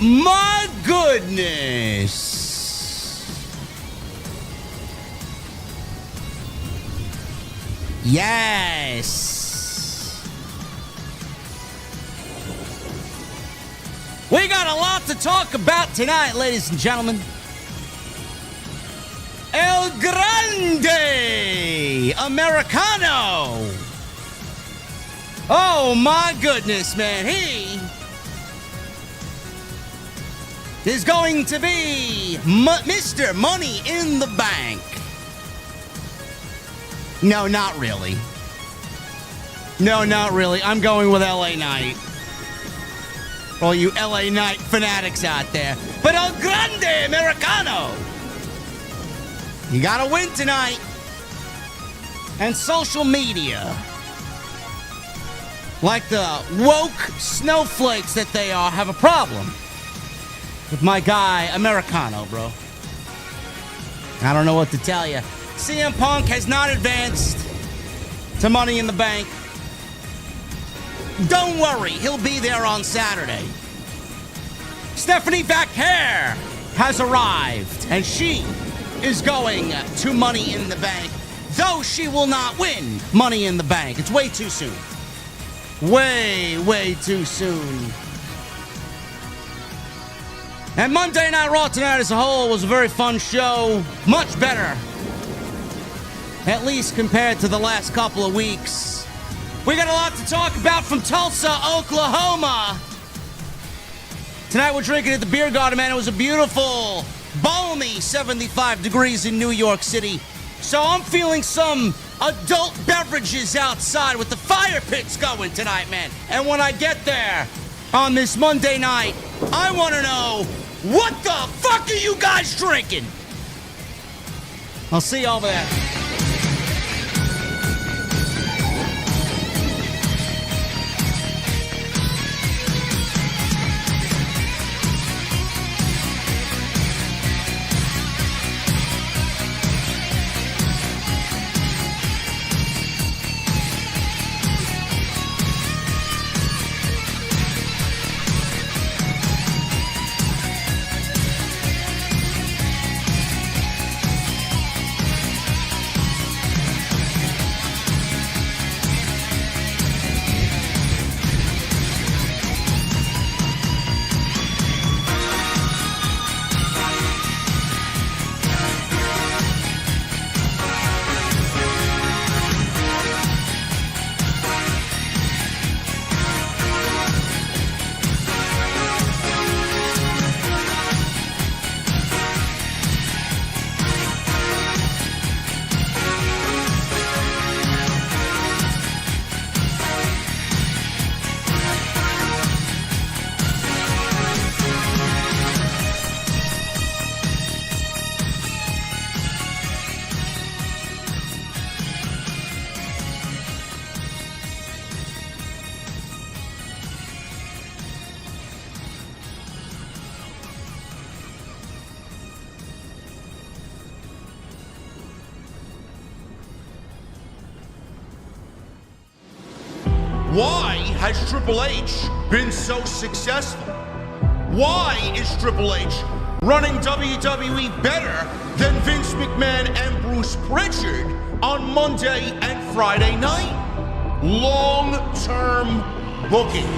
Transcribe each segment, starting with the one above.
my goodness. Yes. We got a lot to talk about tonight, ladies and gentlemen. El Grande Americano. Oh my goodness, man. He is going to be Mr. Money in the Bank. No, not really. No, not really. I'm going with LA Knight. For all you LA Knight fanatics out there. But El Grande Americano. You gotta win tonight. And social media, like the woke snowflakes that they are, have a problem with my guy Americano, bro. I don't know what to tell you. CM Punk has not advanced to Money in the Bank. Don't worry, he'll be there on Saturday. Stephanie Vaquer has arrived, and she is going to Money in the Bank, though she will not win Money in the Bank. It's way too soon. Way too soon. And Monday Night Raw tonight as a whole was a very fun show. Much better, at least compared to the last couple of weeks. We got a lot to talk about from Tulsa, Oklahoma. Tonight we're drinking at the Beer Garden, man. It was a beautiful, balmy 75 degrees in New York City. So I'm feeling some adult beverages outside with the fire pits going tonight, man. And when I get there on this Monday night, I want to know, what the fuck are you guys drinking? I'll see you over there. Why has Triple H been so successful? Why is Triple H running WWE better than Vince McMahon and Bruce Pritchard on Monday and Friday night? Long-term booking.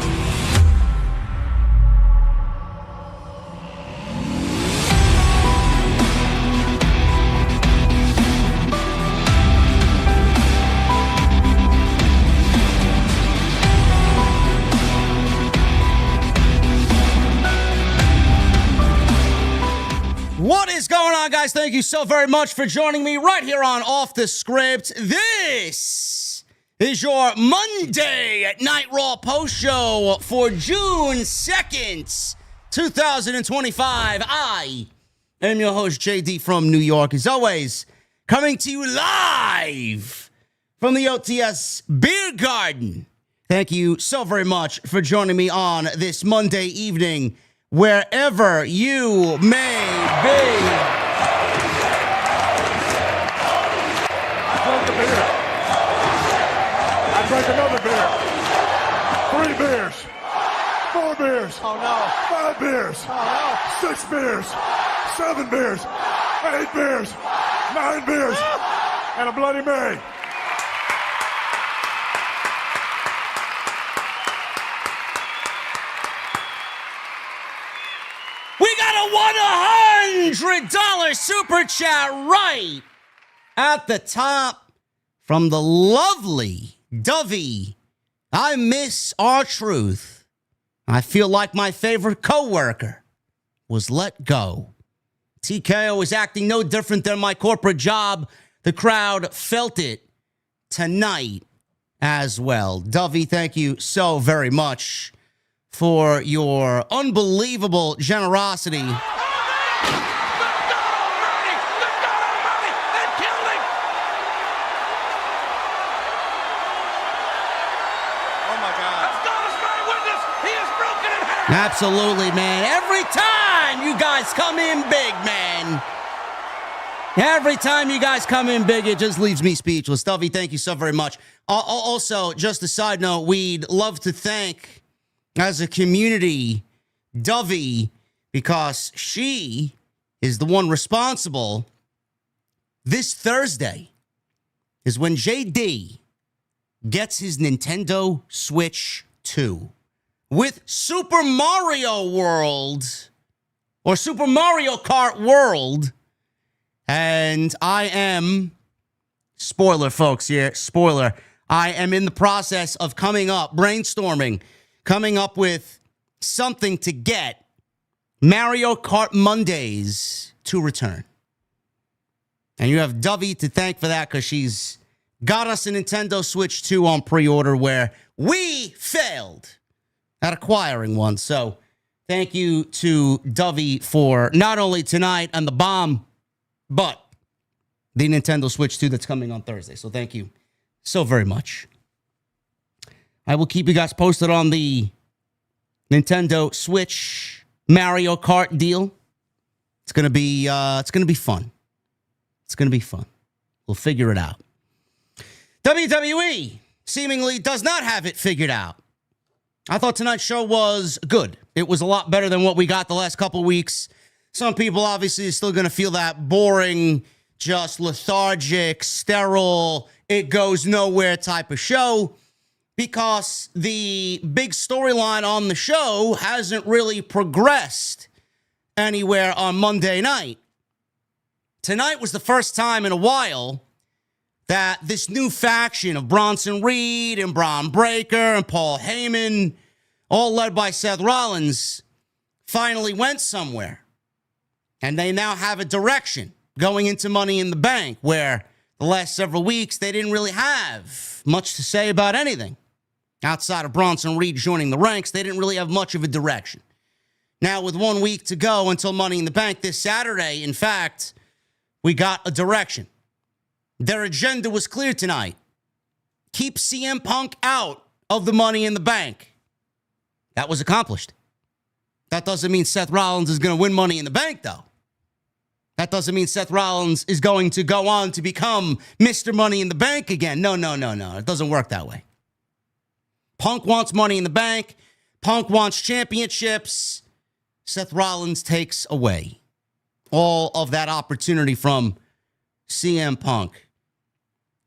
What is going on, guys? Thank you so very much for joining me right here on Off the Script. This is your Monday Night Raw post show for June 2nd, 2025. I am your host, JD from New York, as always, coming to you live from the OTS Beer Garden. Thank you so very much for joining me on this Monday evening, wherever you may be. I drank another beer. 3 beers. 4 4 beers. Oh, no. 5 beers. Oh, 6 beers. 7 beers. 8 beers. 9 beers. And a Bloody Mary. We got a $100 super chat right at the top from the lovely Dovey. I miss our truth. I feel like my favorite coworker was let go. TKO is acting no different than my corporate job. The crowd felt it tonight as well. Dovey, thank you so very much for your unbelievable generosity. Absolutely, man. Every time you guys come in big, man. Every time you guys come in big, it just leaves me speechless. Dovey, thank you so very much. Also, just a side note, we'd love to thank, as a community, Dovey, because she is the one responsible. This Thursday is when JD gets his Nintendo Switch 2. With Super Mario World, or Super Mario Kart World. And I am, spoiler folks here, spoiler, I am in the process of brainstorming, coming up with something to get Mario Kart Mondays to return. And you have Dovey to thank for that, because she's got us a Nintendo Switch 2 on pre-order where we failed at acquiring one. So thank you to Dovey for not only tonight and the bomb, but the Nintendo Switch 2 that's coming on Thursday. So thank you so very much. I will keep you guys posted on the Nintendo Switch Mario Kart deal. It's gonna be fun. It's gonna be fun. We'll figure it out. WWE seemingly does not have it figured out. I thought tonight's show was good. It was a lot better than what we got the last couple weeks. Some people obviously are still going to feel that boring, just lethargic, sterile, it goes nowhere type of show, because the big storyline on the show hasn't really progressed anywhere on Monday night. Tonight was the first time in a while that this new faction of Bronson Reed and Bron Breakker and Paul Heyman, all led by Seth Rollins, finally went somewhere. And they now have a direction going into Money in the Bank, where the last several weeks they didn't really have much to say about anything. Outside of Bronson Reed joining the ranks, they didn't really have much of a direction. Now, with 1 week to go until Money in the Bank this Saturday, in fact, we got a direction. Their agenda was clear tonight. Keep CM Punk out of the Money in the Bank. That was accomplished. That doesn't mean Seth Rollins is going to win Money in the Bank, though. That doesn't mean Seth Rollins is going to go on to become Mr. Money in the Bank again. No. It doesn't work that way. Punk wants Money in the Bank. Punk wants championships. Seth Rollins takes away all of that opportunity from CM Punk.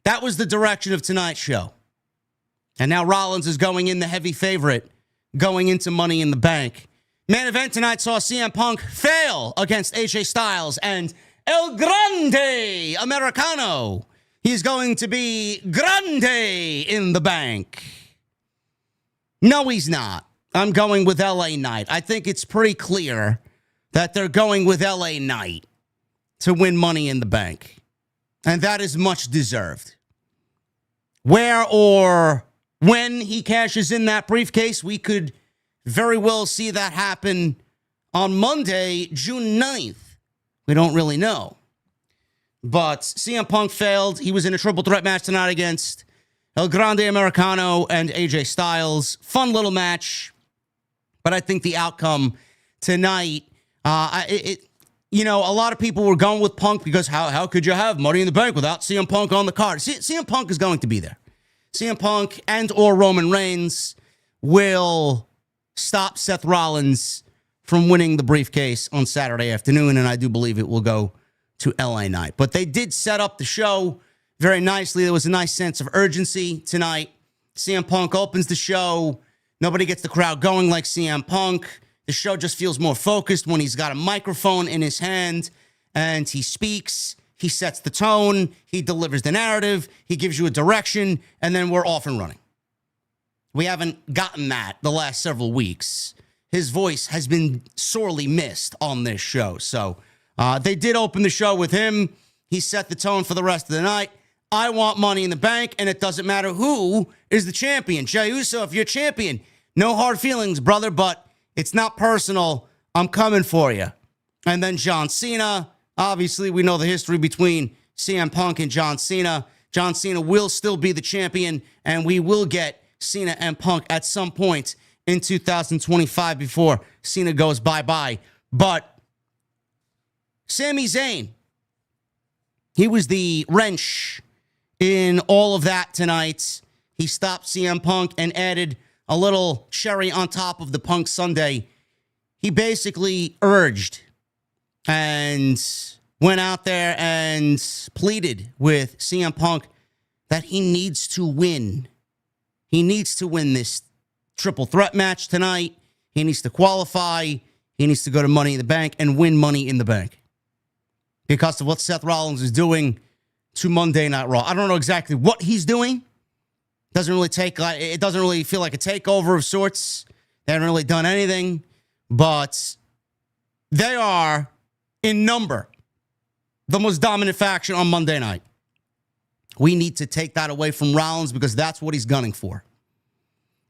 That was the direction of tonight's show. And now Rollins is going in the heavy favorite, going into Money in the Bank. Main event tonight saw CM Punk fail against AJ Styles and El Grande Americano. He's going to be Grande in the Bank. No, he's not. I'm going with LA Knight. I think it's pretty clear that they're going with LA Knight to win Money in the Bank. And that is much deserved. Where or when he cashes in that briefcase, we could very well see that happen on Monday, June 9th. We don't really know. But CM Punk failed. He was in a triple threat match tonight against El Grande Americano and AJ Styles. Fun little match. But I think the outcome tonight, a lot of people were going with Punk because how could you have Money in the Bank without CM Punk on the card? CM Punk is going to be there. CM Punk and or Roman Reigns will stop Seth Rollins from winning the briefcase on Saturday afternoon, and I do believe it will go to LA Knight. But they did set up the show very nicely. There was a nice sense of urgency tonight. CM Punk opens the show. Nobody gets the crowd going like CM Punk. The show just feels more focused when he's got a microphone in his hand and he speaks. He sets the tone. He delivers the narrative. He gives you a direction, and then we're off and running. We haven't gotten that the last several weeks. His voice has been sorely missed on this show. So they did open the show with him. He set the tone for the rest of the night. I want Money in the Bank, and it doesn't matter who is the champion. Jey Uso, if you're champion, no hard feelings, brother, but it's not personal. I'm coming for you. And then John Cena. Obviously, we know the history between CM Punk and John Cena. John Cena will still be the champion, and we will get Cena and Punk at some point in 2025 before Cena goes bye-bye. But Sami Zayn, he was the wrench in all of that tonight. He stopped CM Punk and added a little cherry on top of the Punk Sunday. He basically urged and went out there and pleaded with CM Punk that he needs to win. He needs to win this triple threat match tonight. He needs to qualify. He needs to go to Money in the Bank and win Money in the Bank because of what Seth Rollins is doing to Monday Night Raw. I don't know exactly what he's doing. It doesn't really feel like a takeover of sorts. They haven't really done anything, but they are in number the most dominant faction on Monday night. We need to take that away from Rollins because that's what he's gunning for.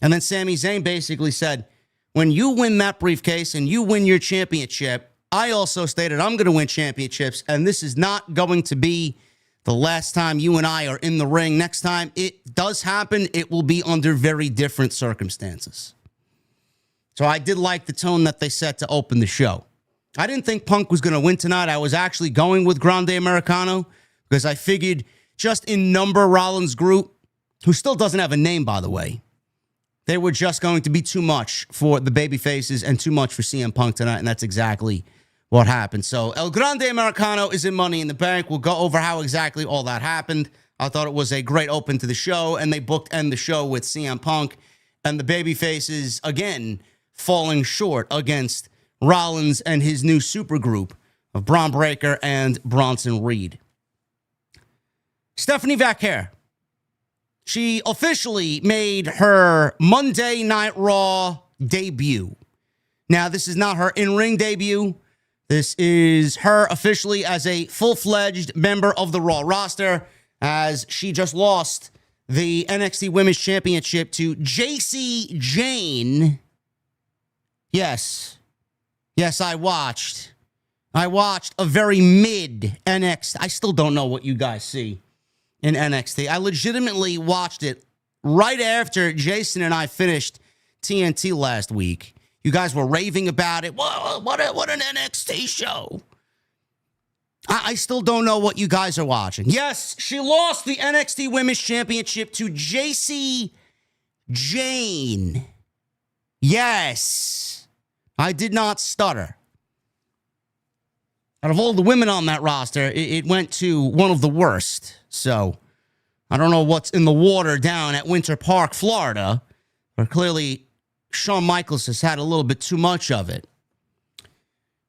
And then Sami Zayn basically said, when you win that briefcase and you win your championship, I also stated I'm going to win championships, and this is not going to be the last time you and I are in the ring. Next time it does happen, it will be under very different circumstances. So I did like the tone that they set to open the show. I didn't think Punk was going to win tonight. I was actually going with Grande Americano because I figured just in number Rollins group, who still doesn't have a name, by the way, they were just going to be too much for the babyfaces and too much for CM Punk tonight, and that's exactly what happened. So El Grande Americano is in Money in the Bank. We'll go over how exactly all that happened. I thought it was a great open to the show, and they end the show with CM Punk and the babyfaces, again, falling short against Rollins and his new supergroup of Bron Breakker and Bronson Reed. Stephanie Vaquer, she officially made her Monday Night Raw debut. Now, this is not her in-ring debut. This is her officially as a full-fledged member of the Raw roster, as she just lost the NXT Women's Championship to Jacy Jayne. Yes, I watched a very mid NXT. I still don't know what you guys see in NXT. I legitimately watched it right after Jason and I finished TNT last week. You guys were raving about it. What an NXT show. I still don't know what you guys are watching. Yes, she lost the NXT Women's Championship to Jacy Jayne. Yes, I did not stutter. Out of all the women on that roster, it went to one of the worst. So I don't know what's in the water down at Winter Park, Florida, but clearly Shawn Michaels has had a little bit too much of it.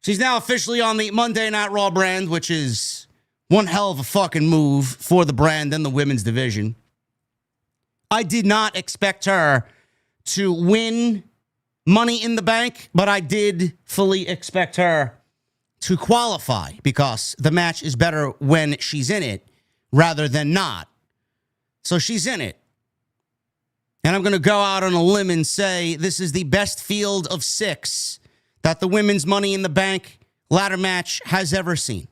She's now officially on the Monday Night Raw brand, which is one hell of a fucking move for the brand and the women's division. I did not expect her to win Money in the Bank, but I did fully expect her to qualify because the match is better when she's in it rather than not. So she's in it. And I'm going to go out on a limb and say this is the best field of 6 that the women's Money in the Bank ladder match has ever seen.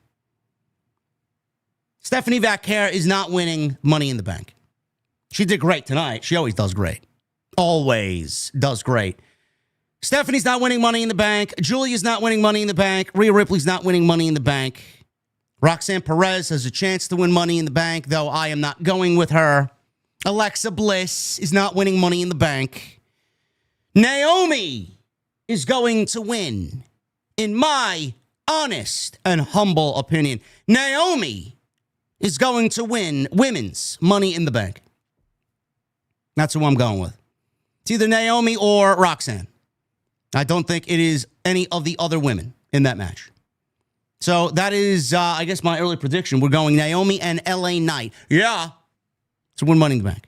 Stephanie Vaquer is not winning Money in the Bank. She did great tonight. She always does great. Always does great. Stephanie's not winning Money in the Bank. Julia's not winning Money in the Bank. Rhea Ripley's not winning Money in the Bank. Roxanne Perez has a chance to win Money in the Bank, though I am not going with her. Alexa Bliss is not winning Money in the Bank. Naomi is going to win. In my honest and humble opinion, Naomi is going to win women's Money in the Bank. That's who I'm going with. It's either Naomi or Roxanne. I don't think it is any of the other women in that match. So that is, I guess, my early prediction. We're going Naomi and LA Knight. Yeah. To win Money in the Bank.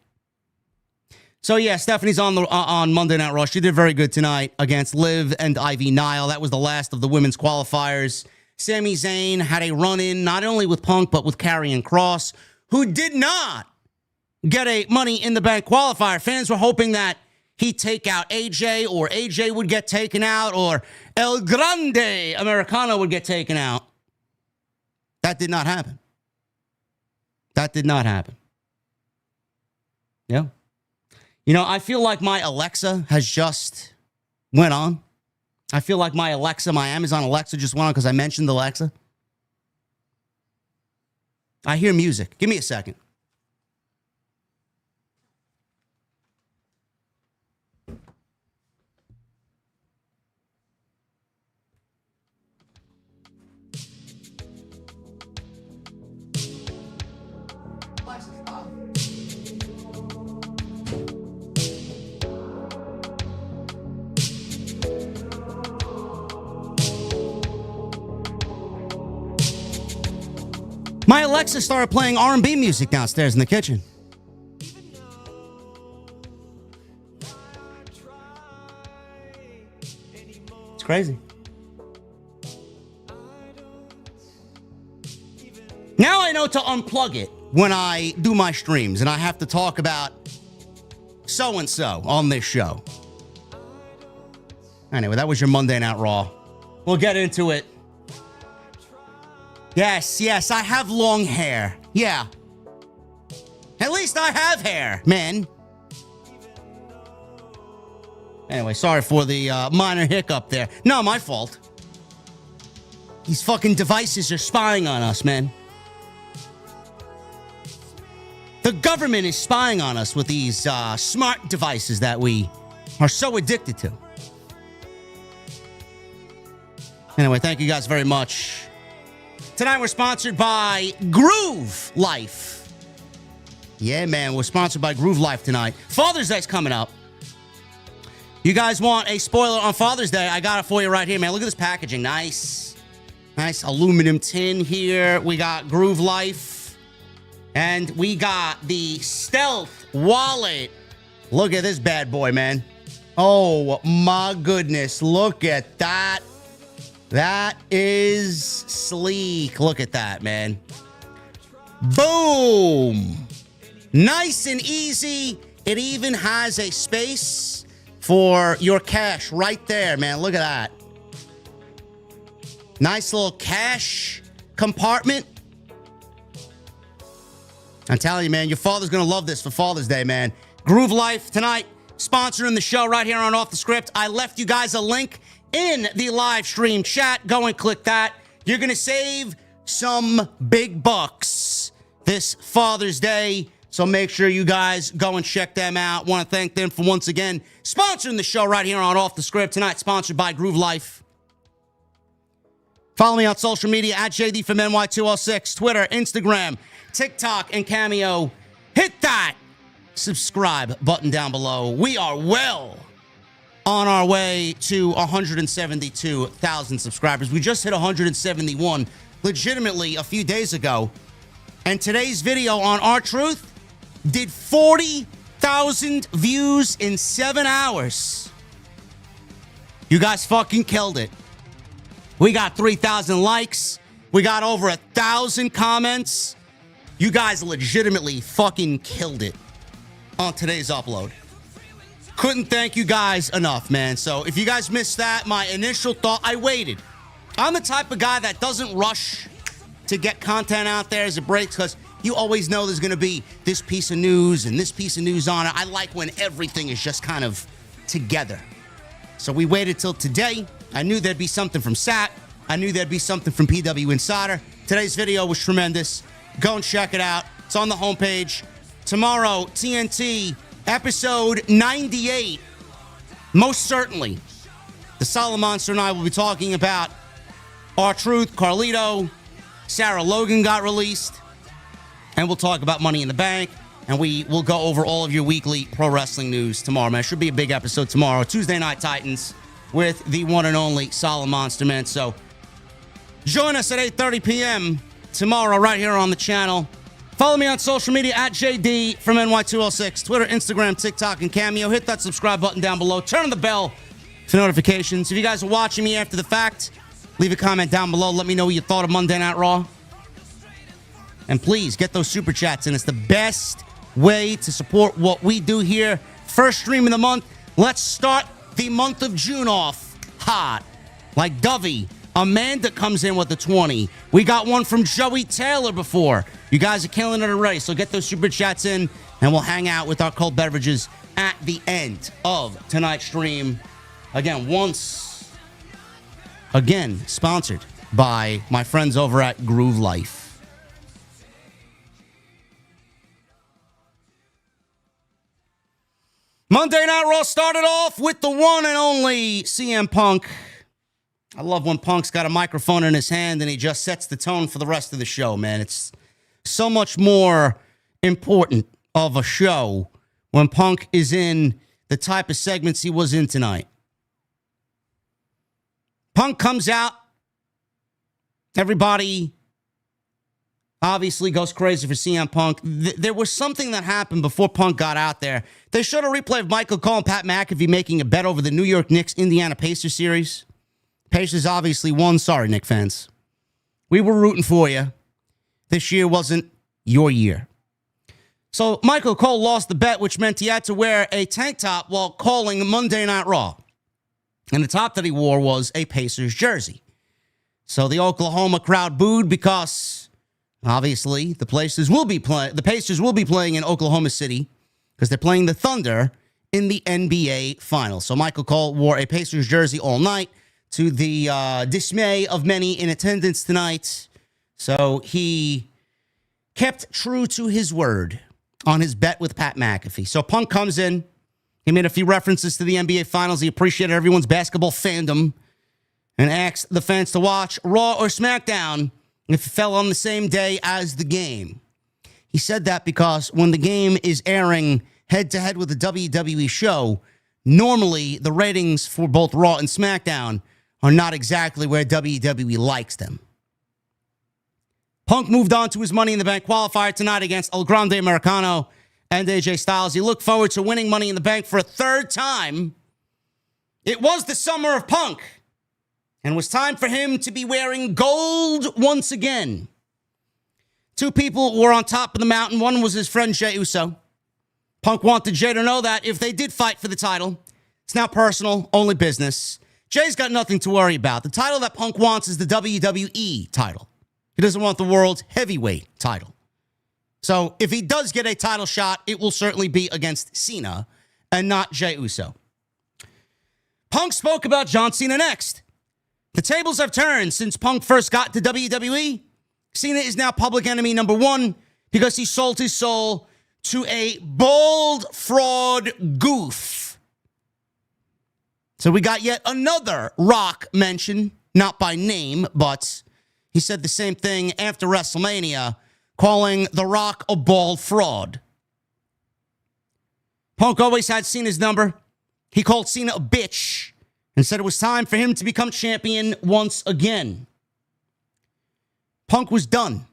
So, yeah, Stephanie's on Monday Night Raw. She did very good tonight against Liv and Ivy Nile. That was the last of the women's qualifiers. Sami Zayn had a run-in, not only with Punk, but with Karrion Kross, who did not get a Money in the Bank qualifier. Fans were hoping that he'd take out AJ, or AJ would get taken out, or El Grande Americano would get taken out. That did not happen. That did not happen. Yeah. You know, I feel like my Alexa has just went on. I feel like my Amazon Alexa just went on because I mentioned Alexa. I hear music. Give me a second. My Alexa started playing R&B music downstairs in the kitchen. It's crazy. Now I know to unplug it when I do my streams and I have to talk about so-and-so on this show. Anyway, that was your Monday Night Raw. We'll get into it. Yes, I have long hair. Yeah. At least I have hair, man. Anyway, sorry for the minor hiccup there. No, my fault. These fucking devices are spying on us, man. The government is spying on us with these smart devices that we are so addicted to. Anyway, thank you guys very much. Tonight we're sponsored by Groove Life. Yeah, man, we're sponsored by Groove Life tonight. Father's Day's coming up. You guys want a spoiler on Father's Day? I got it for you right here, man. Look at this packaging. Nice aluminum tin here. We got Groove Life. And we got the Stealth Wallet. Look at this bad boy, man. Oh, my goodness. Look at that. That is sleek. Look at that, man. Boom. Nice and easy. It even has a space for your cash right there, man. Look at that. Nice little cash compartment. I'm telling you, man, your father's going to love this for Father's Day, man. Groove Life tonight, sponsoring the show right here on Off the Script. I left you guys a link in the live stream chat. Go and click that. You're going to save some big bucks this Father's Day. So make sure you guys go and check them out. Want to thank them for once again sponsoring the show right here on Off the Script. Tonight, sponsored by Groove Life. Follow me on social media at JDfromNY206, Twitter, Instagram, TikTok, and Cameo. Hit that subscribe button down below. We are well on our way to 172,000 subscribers. We just hit 171 legitimately a few days ago. And today's video on R-Truth did 40,000 views in 7 hours. You guys fucking killed it. We got 3,000 likes. We got over 1,000 comments. You guys legitimately fucking killed it on today's upload. Couldn't thank you guys enough, man. So if you guys missed that, my initial thought, I waited. I'm the type of guy that doesn't rush to get content out there as it breaks, because you always know there's going to be this piece of news and this piece of news on it. I like when everything is just kind of together. So we waited till today. I knew there'd be something from Sat. I knew there'd be something from PW Insider. Today's video was tremendous. Go and check it out. It's on the homepage. Tomorrow, TNT, episode 98. Most certainly, the The Solid Monster and I will be talking about R-Truth, Carlito, Sarah Logan got released, and we'll talk about Money in the Bank, and we will go over all of your weekly pro wrestling news tomorrow, man. Should be a big episode tomorrow. Tuesday Night Titans with the one and only Solid Monster, man. So join us at 8:30 p.m. tomorrow right here on the channel. Follow me on social media at JD from NY206, Twitter, Instagram, TikTok, and Cameo. Hit that subscribe button down below. Turn on the bell for notifications. If you guys are watching me after the fact, leave a comment down below. Let me know what you thought of Monday Night Raw. And please get those super chats in. It's the best way to support what we do here. First stream of the month. Let's start the month of June off hot. Like Dovey. Amanda comes in with the 20. We got one from Joey Taylor before. You guys are killing it already. So get those super chats in, and we'll hang out with our cold beverages at the end of tonight's stream. Again, sponsored by my friends over at Groove Life. Monday Night Raw started off with the one and only CM Punk. I love when Punk's got a microphone in his hand and he just sets the tone for the rest of the show, man. It's so much more important of a show when Punk is in the type of segments he was in tonight. Punk comes out. Everybody obviously goes crazy for CM Punk. There was something that happened before Punk got out there. They showed a replay of Michael Cole and Pat McAfee making a bet over the New York Knicks-Indiana Pacers series. Pacers obviously won. Sorry, Knicks fans. We were rooting for you. This year wasn't your year. So Michael Cole lost the bet, which meant he had to wear a tank top while calling Monday Night Raw. And the top that he wore was a Pacers jersey. So the Oklahoma crowd booed because obviously the Pacers will be playing in Oklahoma City because they're playing the Thunder in the NBA Finals. So Michael Cole wore a Pacers jersey all night, to the dismay of many in attendance tonight. So he kept true to his word on his bet with Pat McAfee. So Punk comes in. He made a few references to the NBA Finals. He appreciated everyone's basketball fandom and asked the fans to watch Raw or SmackDown if it fell on the same day as the game. He said that because when the game is airing head-to-head with a WWE show, normally the ratings for both Raw and SmackDown are not exactly where WWE likes them. Punk moved on to his Money in the Bank qualifier tonight against El Grande Americano and AJ Styles. He looked forward to winning Money in the Bank for a third time. It was the summer of Punk, and it was time for him to be wearing gold once again. Two people were on top of the mountain. One was his friend Jey Uso. Punk wanted Jey to know that if they did fight for the title, it's now personal, only business. Jay's got nothing to worry about. The title that Punk wants is the WWE title. He doesn't want the world heavyweight title. So if he does get a title shot, it will certainly be against Cena and not Jey Uso. Punk spoke about John Cena next. The tables have turned since Punk first got to WWE. Cena is now public enemy number one because he sold his soul to a bold fraud goof. So we got yet another Rock mention, not by name, but he said the same thing after WrestleMania, calling The Rock a bald fraud. Punk always had Cena's number. He called Cena a bitch and said it was time for him to become champion once again. Punk was done.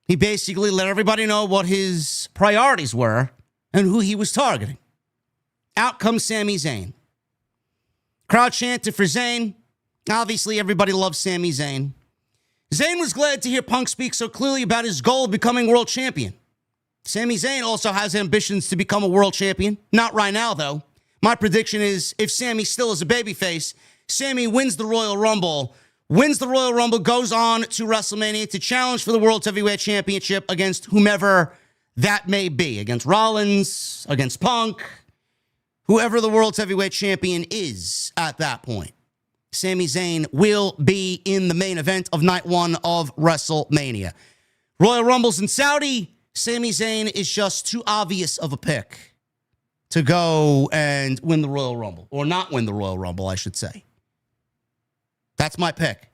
He basically let everybody know what his priorities were and who he was targeting. Out comes Sami Zayn. Crowd chanted for Zayn. Obviously, everybody loves Sami Zayn. Zayn was glad to hear Punk speak so clearly about his goal of becoming world champion. Sami Zayn also has ambitions to become a world champion. Not right now, though. My prediction is if Sami still is a babyface, Sami wins the Royal Rumble. Goes on to WrestleMania to challenge for the World Heavyweight Championship against whomever that may be. Against Rollins, against Punk, whoever the World Heavyweight Champion is at that point. Sami Zayn will be in the main event of night one of WrestleMania. Royal Rumble's in Saudi. Sami Zayn is just too obvious of a pick to go and win the Royal Rumble. Or not win the Royal Rumble, I should say. That's my pick.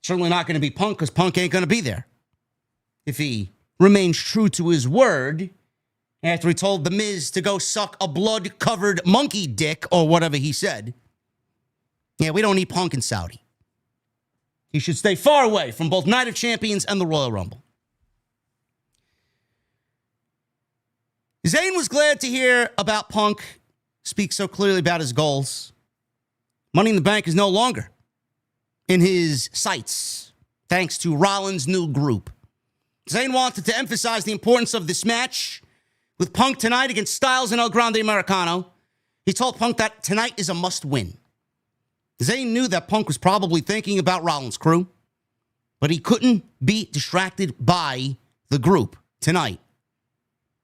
Certainly not going to be Punk, because Punk ain't going to be there. If he remains true to his word, after he told The Miz to go suck a blood-covered monkey dick, or whatever he said. Yeah, we don't need Punk in Saudi. He should stay far away from both Night of Champions and the Royal Rumble. Zayn was glad to hear about Punk speak so clearly about his goals. Money in the Bank is no longer in his sights, thanks to Rollins' new group. Zayn wanted to emphasize the importance of this match with Punk tonight against Styles and El Grande Americano. He told Punk that tonight is a must-win. Zayn knew that Punk was probably thinking about Rollins' crew, but he couldn't be distracted by the group tonight.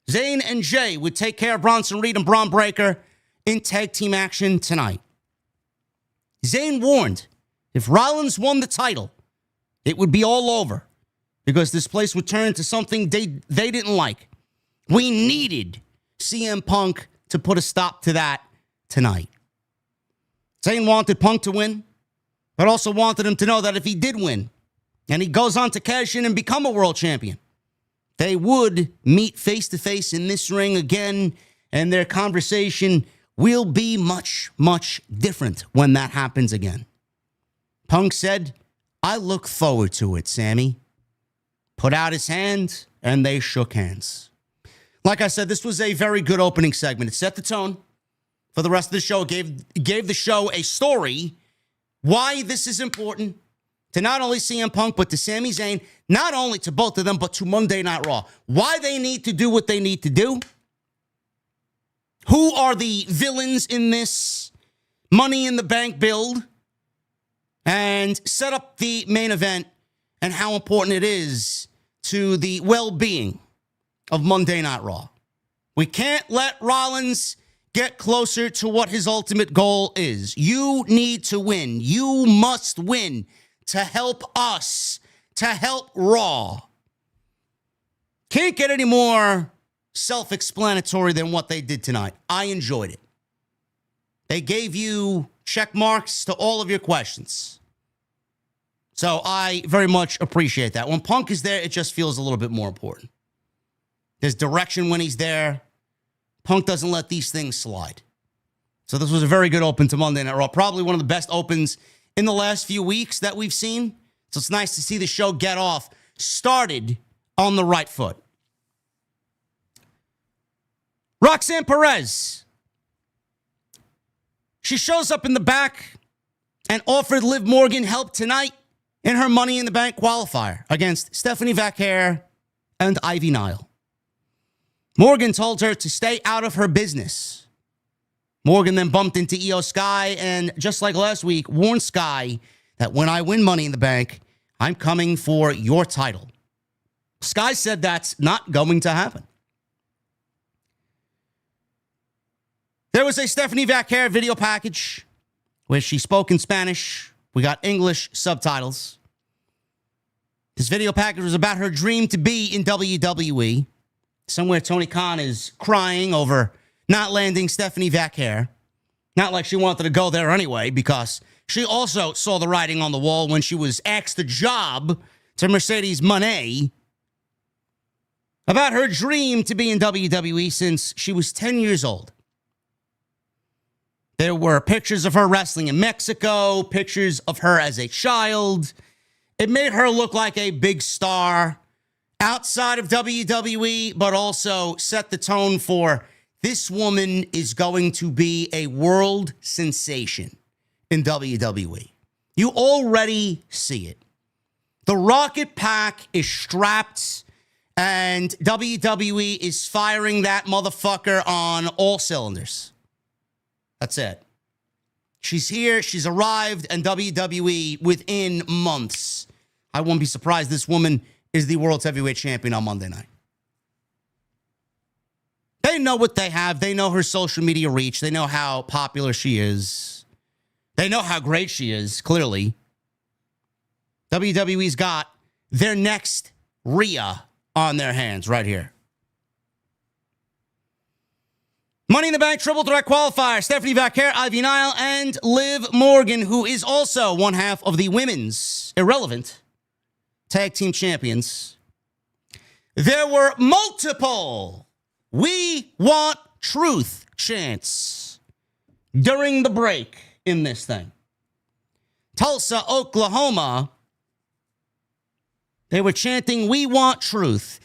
Zayn and Jey would take care of Bronson Reed and Bron Breakker in tag team action tonight. Zayn warned if Rollins won the title, it would be all over because this place would turn to something they didn't like. We needed CM Punk to put a stop to that tonight. Zayn wanted Punk to win, but also wanted him to know that if he did win and he goes on to cash in and become a world champion, they would meet face-to-face in this ring again, and their conversation will be much, much different when that happens again. Punk said, I look forward to it, Sami. Put out his hand, and they shook hands. Like I said, this was a very good opening segment. It set the tone for the rest of the show. It gave the show a story, why this is important to not only CM Punk, but to Sami Zayn, not only to both of them, but to Monday Night Raw. Why they need to do what they need to do. Who are the villains in this Money in the Bank build? And set up the main event and how important it is to the well-being of Monday Night Raw. We can't let Rollins get closer to what his ultimate goal is. You need to win. You must win to help us, to help Raw. Can't get any more self-explanatory than what they did tonight. I enjoyed it. They gave you check marks to all of your questions. So I very much appreciate that. When Punk is there, it just feels a little bit more important. There's direction when he's there. Punk doesn't let these things slide. So this was a very good open to Monday Night Raw. Probably one of the best opens in the last few weeks that we've seen. So it's nice to see the show get off, started on the right foot. Roxanne Perez. She shows up in the back and offered Liv Morgan help tonight in her Money in the Bank qualifier against Stephanie Vaquer and Ivy Nile. Morgan told her to stay out of her business. Morgan then bumped into Io Sky and, just like last week, warned Sky that when I win Money in the Bank, I'm coming for your title. Sky said that's not going to happen. There was a Stephanie Vaquer video package where she spoke in Spanish. We got English subtitles. This video package was about her dream to be in WWE. Somewhere Tony Khan is crying over not landing Stephanie Vaquer. Not like she wanted to go there anyway, because she also saw the writing on the wall when she was asked the job to Mercedes Moné about her dream to be in WWE since she was 10 years old. There were pictures of her wrestling in Mexico, pictures of her as a child. It made her look like a big star outside of WWE, but also set the tone for this woman is going to be a world sensation in WWE. You already see it. The Rocket Pack is strapped, and WWE is firing that motherfucker on all cylinders. That's it. She's here, she's arrived, and WWE within months. I won't be surprised this woman is the World Heavyweight Champion on Monday night. They know what they have. They know her social media reach. They know how popular she is. They know how great she is, clearly. WWE's got their next Rhea on their hands right here. Money in the Bank triple threat qualifier. Stephanie Vaquer, Ivy Nile, and Liv Morgan, who is also one half of the women's irrelevant tag team champions. There were multiple "We Want Truth" chants during the break in this thing. Tulsa, Oklahoma, they were chanting "We Want Truth."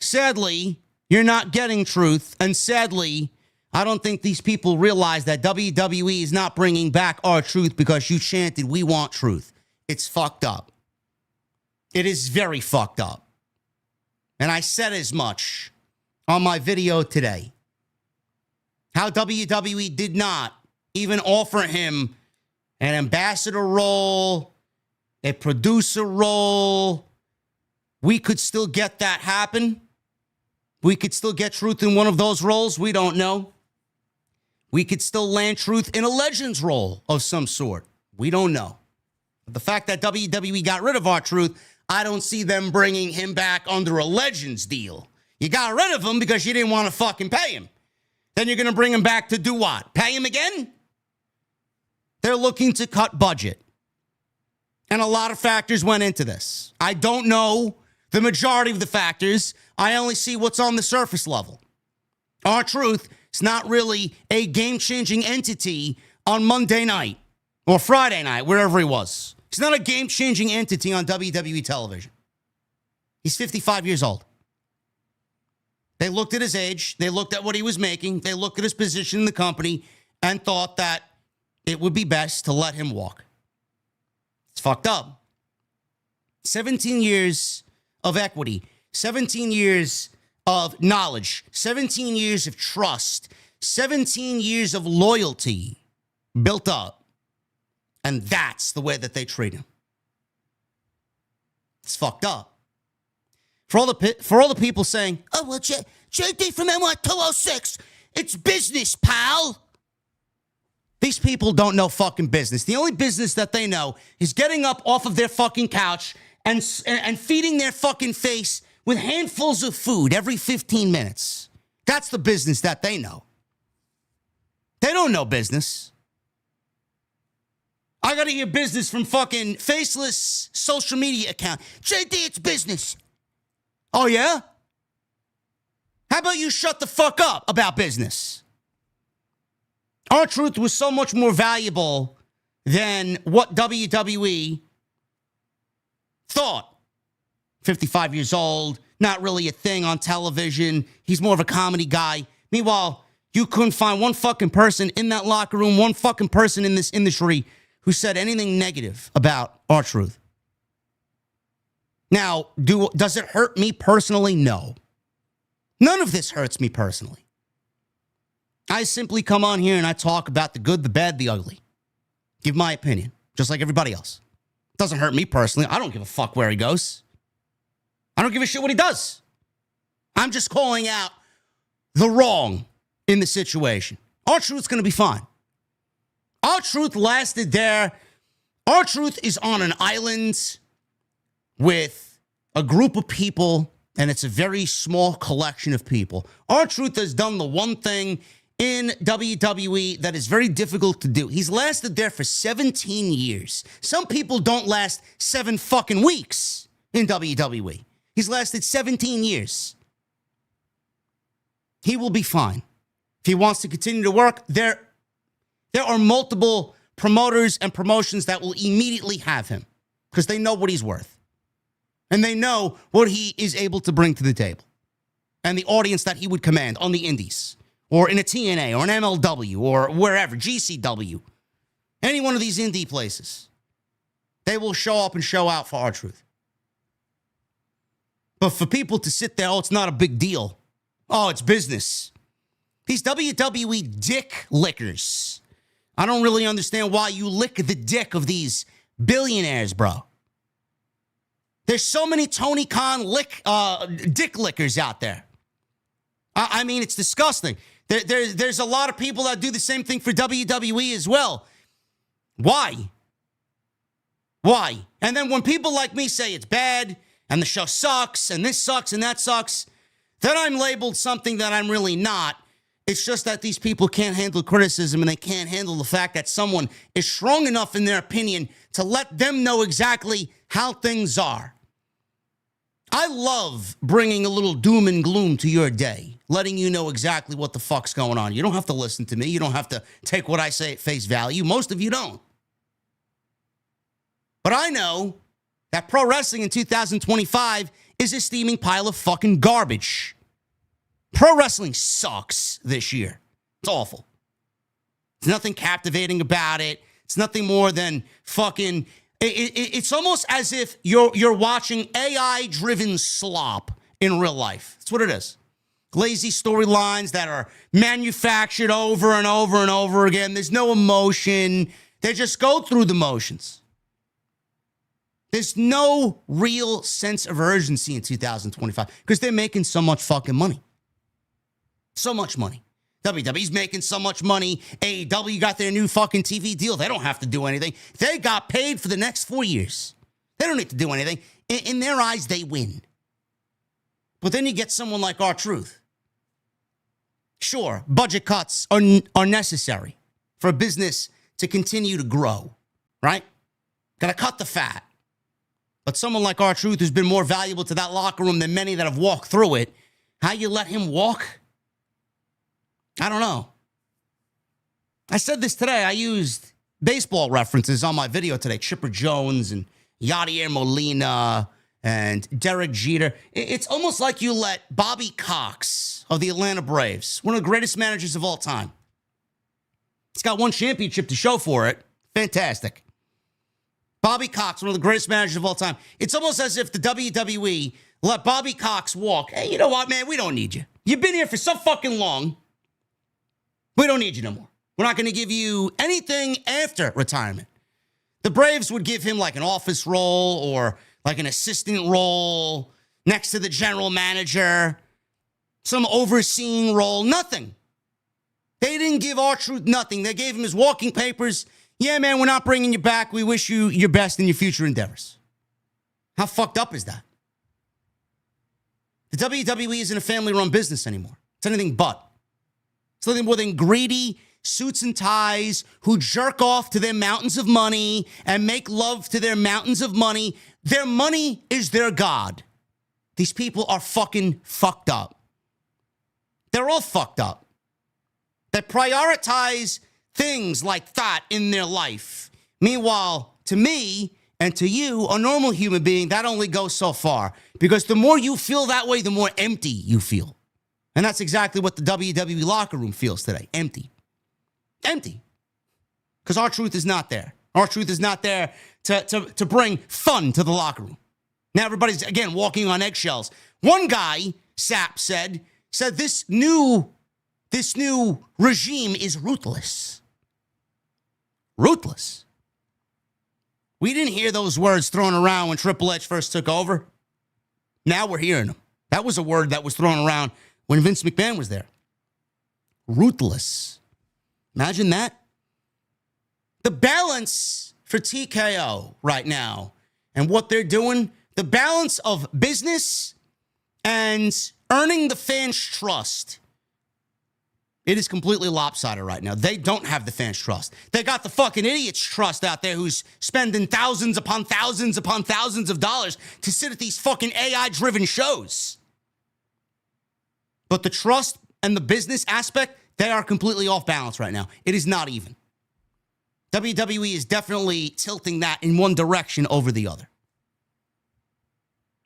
Sadly, you're not getting truth, and sadly, I don't think these people realize that WWE is not bringing back our truth because you chanted "We Want Truth." It's fucked up. It is very fucked up. And I said as much on my video today. How WWE did not even offer him an ambassador role, a producer role. We could still get that happen. We could still get Truth in one of those roles. We don't know. We could still land Truth in a Legends role of some sort. We don't know. But the fact that WWE got rid of our Truth, I don't see them bringing him back under a Legends deal. You got rid of him because you didn't want to fucking pay him. Then you're going to bring him back to do what? Pay him again? They're looking to cut budget. And a lot of factors went into this. I don't know the majority of the factors. I only see what's on the surface level. Our Truth is not really a game-changing entity on Monday night or Friday night, wherever he was. He's not a game-changing entity on WWE television. He's 55 years old. They looked at his age. They looked at what he was making. They looked at his position in the company and thought that it would be best to let him walk. It's fucked up. 17 years of equity, 17 years of knowledge, 17 years of trust, 17 years of loyalty built up. And that's the way that they treat him. It's fucked up. For all the people saying, "Oh, well, JD from NY 206, it's business, pal." These people don't know fucking business. The only business that they know is getting up off of their fucking couch and feeding their fucking face with handfuls of food every 15 minutes. That's the business that they know. They don't know business. I got to hear business from fucking faceless social media account. JD, it's business. Oh, yeah? How about you shut the fuck up about business? Our Truth was so much more valuable than what WWE thought. 55 years old, not really a thing on television. He's more of a comedy guy. Meanwhile, you couldn't find one fucking person in that locker room, one fucking person in this industry who said anything negative about our Truth. Now, does it hurt me personally? No. None of this hurts me personally. I simply come on here and I talk about the good, the bad, the ugly. Give my opinion, just like everybody else. It doesn't hurt me personally. I don't give a fuck where he goes. I don't give a shit what he does. I'm just calling out the wrong in the situation. Our Truth's going to be fine. Our Truth lasted there. Our Truth is on an island with a group of people, and it's a very small collection of people. Our Truth has done the one thing in WWE that is very difficult to do. He's lasted there for 17 years. Some people don't last 7 fucking weeks in WWE. He's lasted 17 years. He will be fine. If he wants to continue to work, there are multiple promoters and promotions that will immediately have him because they know what he's worth. And they know what he is able to bring to the table and the audience that he would command on the indies or in a TNA or an MLW or wherever, GCW, any one of these indie places. They will show up and show out for our Truth. But for people to sit there, oh, it's not a big deal. Oh, it's business. These WWE dick lickers. I don't really understand why you lick the dick of these billionaires, bro. There's so many Tony Khan dick lickers out there. I mean, it's disgusting. There's a lot of people that do the same thing for WWE as well. Why? Why? And then when people like me say it's bad and the show sucks and this sucks and that sucks, then I'm labeled something that I'm really not. It's just that these people can't handle criticism and they can't handle the fact that someone is strong enough in their opinion to let them know exactly how things are. I love bringing a little doom and gloom to your day, letting you know exactly what the fuck's going on. You don't have to listen to me. You don't have to take what I say at face value. Most of you don't. But I know that pro wrestling in 2025 is a steaming pile of fucking garbage. Pro wrestling sucks this year. It's awful. There's nothing captivating about it. It's nothing more than fucking... It's almost as if you're watching AI-driven slop in real life. That's what it is. Lazy storylines that are manufactured over and over and over again. There's no emotion. They just go through the motions. There's no real sense of urgency in 2025 because they're making so much fucking money. So much money. WWE's making so much money. AEW got their new fucking TV deal. They don't have to do anything. They got paid for the next 4 years. They don't need to do anything. In their eyes, they win. But then you get someone like R-Truth. Sure, budget cuts are necessary for a business to continue to grow, right? Got to cut the fat. But someone like R-Truth who's been more valuable to that locker room than many that have walked through it, how you let him walk? I don't know. I said this today. I used baseball references on my video today. Chipper Jones and Yadier Molina and Derek Jeter. It's almost like you let Bobby Cox of the Atlanta Braves, one of the greatest managers of all time. He's got one championship to show for it. Fantastic. Bobby Cox, one of the greatest managers of all time. It's almost as if the WWE let Bobby Cox walk. Hey, you know what, man? We don't need you. You've been here for so fucking long. We don't need you no more. We're not going to give you anything after retirement. The Braves would give him like an office role or like an assistant role next to the general manager, some overseeing role, nothing. They didn't give R-Truth nothing. They gave him his walking papers. Yeah, man, we're not bringing you back. We wish you your best in your future endeavors. How fucked up is that? The WWE isn't a family-run business anymore. It's anything but. It's nothing more than greedy suits and ties who jerk off to their mountains of money and make love to their mountains of money. Their money is their god. These people are fucking fucked up. They're all fucked up. They prioritize things like that in their life. Meanwhile, to me and to you, a normal human being, that only goes so far. Because the more you feel that way, the more empty you feel. And that's exactly what the WWE locker room feels today. Empty. Empty. Because R-Truth is not there. R-Truth is not there to bring fun to the locker room. Now everybody's, again, walking on eggshells. One guy, Sapp said this new regime is ruthless. Ruthless. We didn't hear those words thrown around when Triple H first took over. Now we're hearing them. That was a word that was thrown around when Vince McMahon was there. Ruthless. Imagine that. The balance for TKO right now and what they're doing, the balance of business and earning the fans' trust, it is completely lopsided right now. They don't have the fans' trust. They got the fucking idiots' trust out there who's spending thousands upon thousands upon thousands of dollars to sit at these fucking AI-driven shows. But the trust and the business aspect, they are completely off balance right now. It is not even. WWE is definitely tilting that in one direction over the other.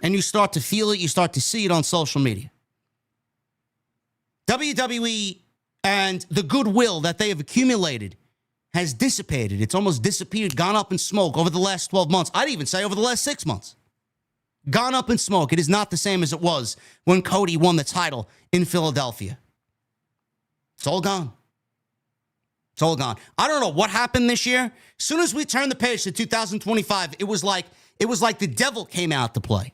And you start to feel it, you start to see it on social media. WWE and the goodwill that they have accumulated has dissipated. It's almost disappeared, gone up in smoke over the last 12 months. I'd even say over the last 6 months. Gone up in smoke. It is not the same as it was when Cody won the title in Philadelphia. It's all gone. It's all gone. I don't know what happened this year. As soon as we turned the page to 2025, it was like the devil came out to play.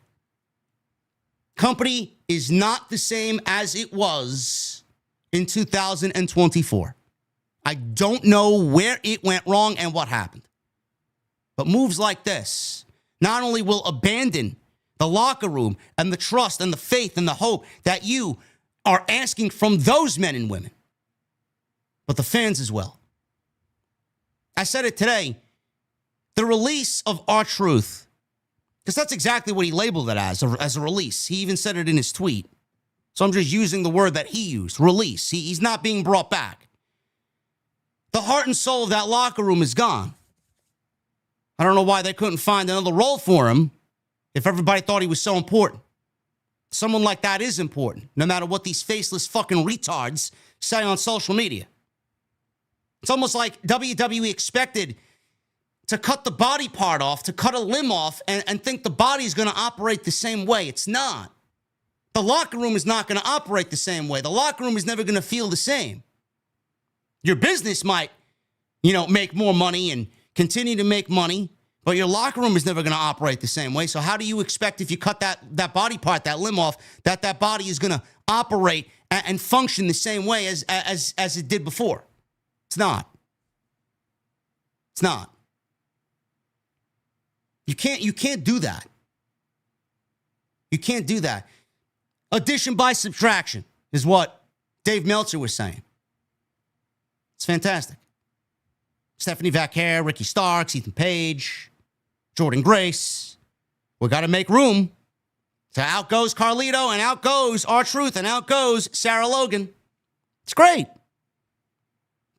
Company is not the same as it was in 2024. I don't know where it went wrong and what happened. But moves like this not only will abandon the locker room and the trust and the faith and the hope that you are asking from those men and women, but the fans as well. I said it today. The release of R-Truth, because that's exactly what he labeled it as a release. He even said it in his tweet. So I'm just using the word that he used, release. He's not being brought back. The heart and soul of that locker room is gone. I don't know why they couldn't find another role for him if everybody thought he was so important. Someone like that is important, no matter what these faceless fucking retards say on social media. It's almost like WWE expected to cut the body part off, to cut a limb off, and think the body's going to operate the same way. It's not. The locker room is not going to operate the same way. The locker room is never going to feel the same. Your business might, make more money and continue to make money, but your locker room is never going to operate the same way. So how do you expect if you cut that body part, that limb off, that body is going to operate and function the same way as it did before? It's not. It's not. You can't do that. You can't do that. Addition by subtraction is what Dave Meltzer was saying. It's fantastic. Stephanie Vaquer, Ricky Starks, Ethan Page, Jordan Grace. We got to make room. So out goes Carlito, and out goes R-Truth, and out goes Sarah Logan. It's great.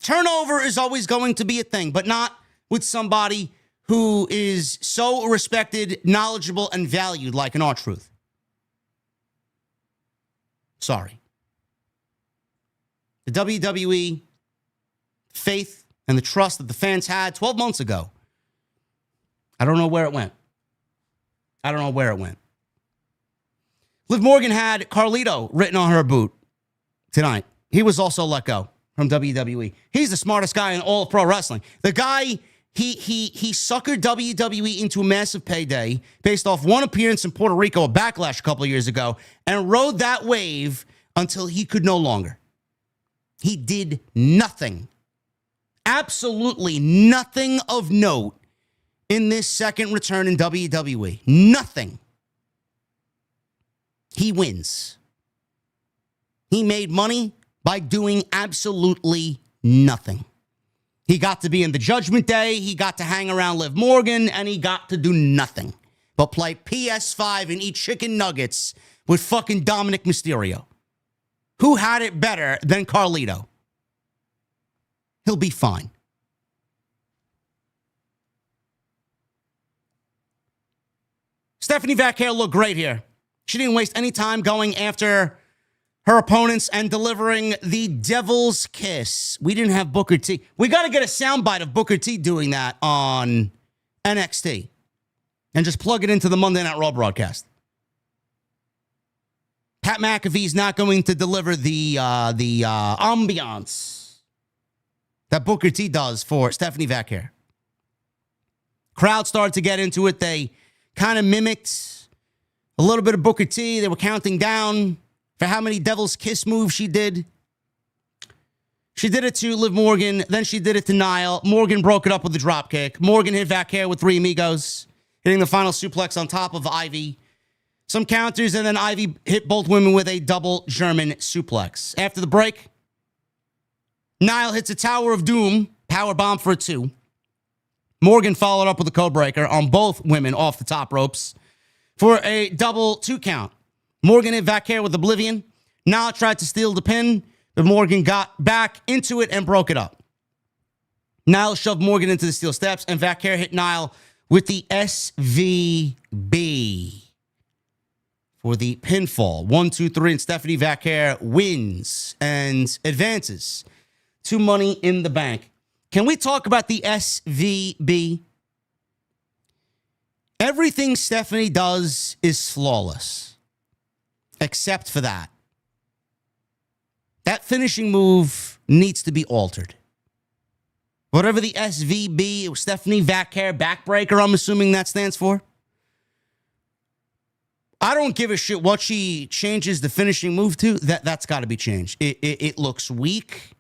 Turnover is always going to be a thing, but not with somebody who is so respected, knowledgeable, and valued like an R-Truth. Sorry. The WWE faith and the trust that the fans had 12 months ago, I don't know where it went. Liv Morgan had Carlito written on her boot tonight. He was also let go from WWE. He's the smartest guy in all of pro wrestling. The guy, he suckered WWE into a massive payday based off one appearance in Puerto Rico, a Backlash a couple of years ago, and rode that wave until he could no longer. He did nothing. Absolutely nothing of note in this second return in WWE. Nothing. He wins. He made money by doing absolutely nothing. He got to be in the Judgment Day, he got to hang around Liv Morgan, and he got to do nothing but play PS5 and eat chicken nuggets with fucking Dominic Mysterio. Who had it better than Carlito? He'll be fine. Stephanie Vaquer looked great here. She didn't waste any time going after her opponents and delivering the devil's kiss. We didn't have Booker T. We got to get a soundbite of Booker T doing that on NXT and just plug it into the Monday Night Raw broadcast. Pat McAfee's not going to deliver the ambiance that Booker T does for Stephanie Vaquer. Crowd started to get into it. They kind of mimicked a little bit of Booker T. They were counting down for how many Devil's Kiss moves she did. She did it to Liv Morgan. Then she did it to Nile. Morgan broke it up with a drop kick. Morgan hit Vaquer with Three Amigos, hitting the final suplex on top of Ivy. Some counters, and then Ivy hit both women with a double German suplex. After the break, Nile hits a Tower of Doom, power bomb for a 2. Morgan followed up with a code breaker on both women off the top ropes for a double 2 count. Morgan hit Vaquer with Oblivion. Nile tried to steal the pin, but Morgan got back into it and broke it up. Nile shoved Morgan into the steel steps, and Vaquer hit Nile with the SVB for the pinfall. 1, 2, 3, and Stephanie Vaquer wins and advances to Money in the Bank. Can we talk about the SVB? Everything Stephanie does is flawless, except for that. That finishing move needs to be altered. Whatever the SVB, Stephanie Vaquer backbreaker, I'm assuming that stands for. I don't give a shit what she changes the finishing move to. That's got to be changed. It looks weak.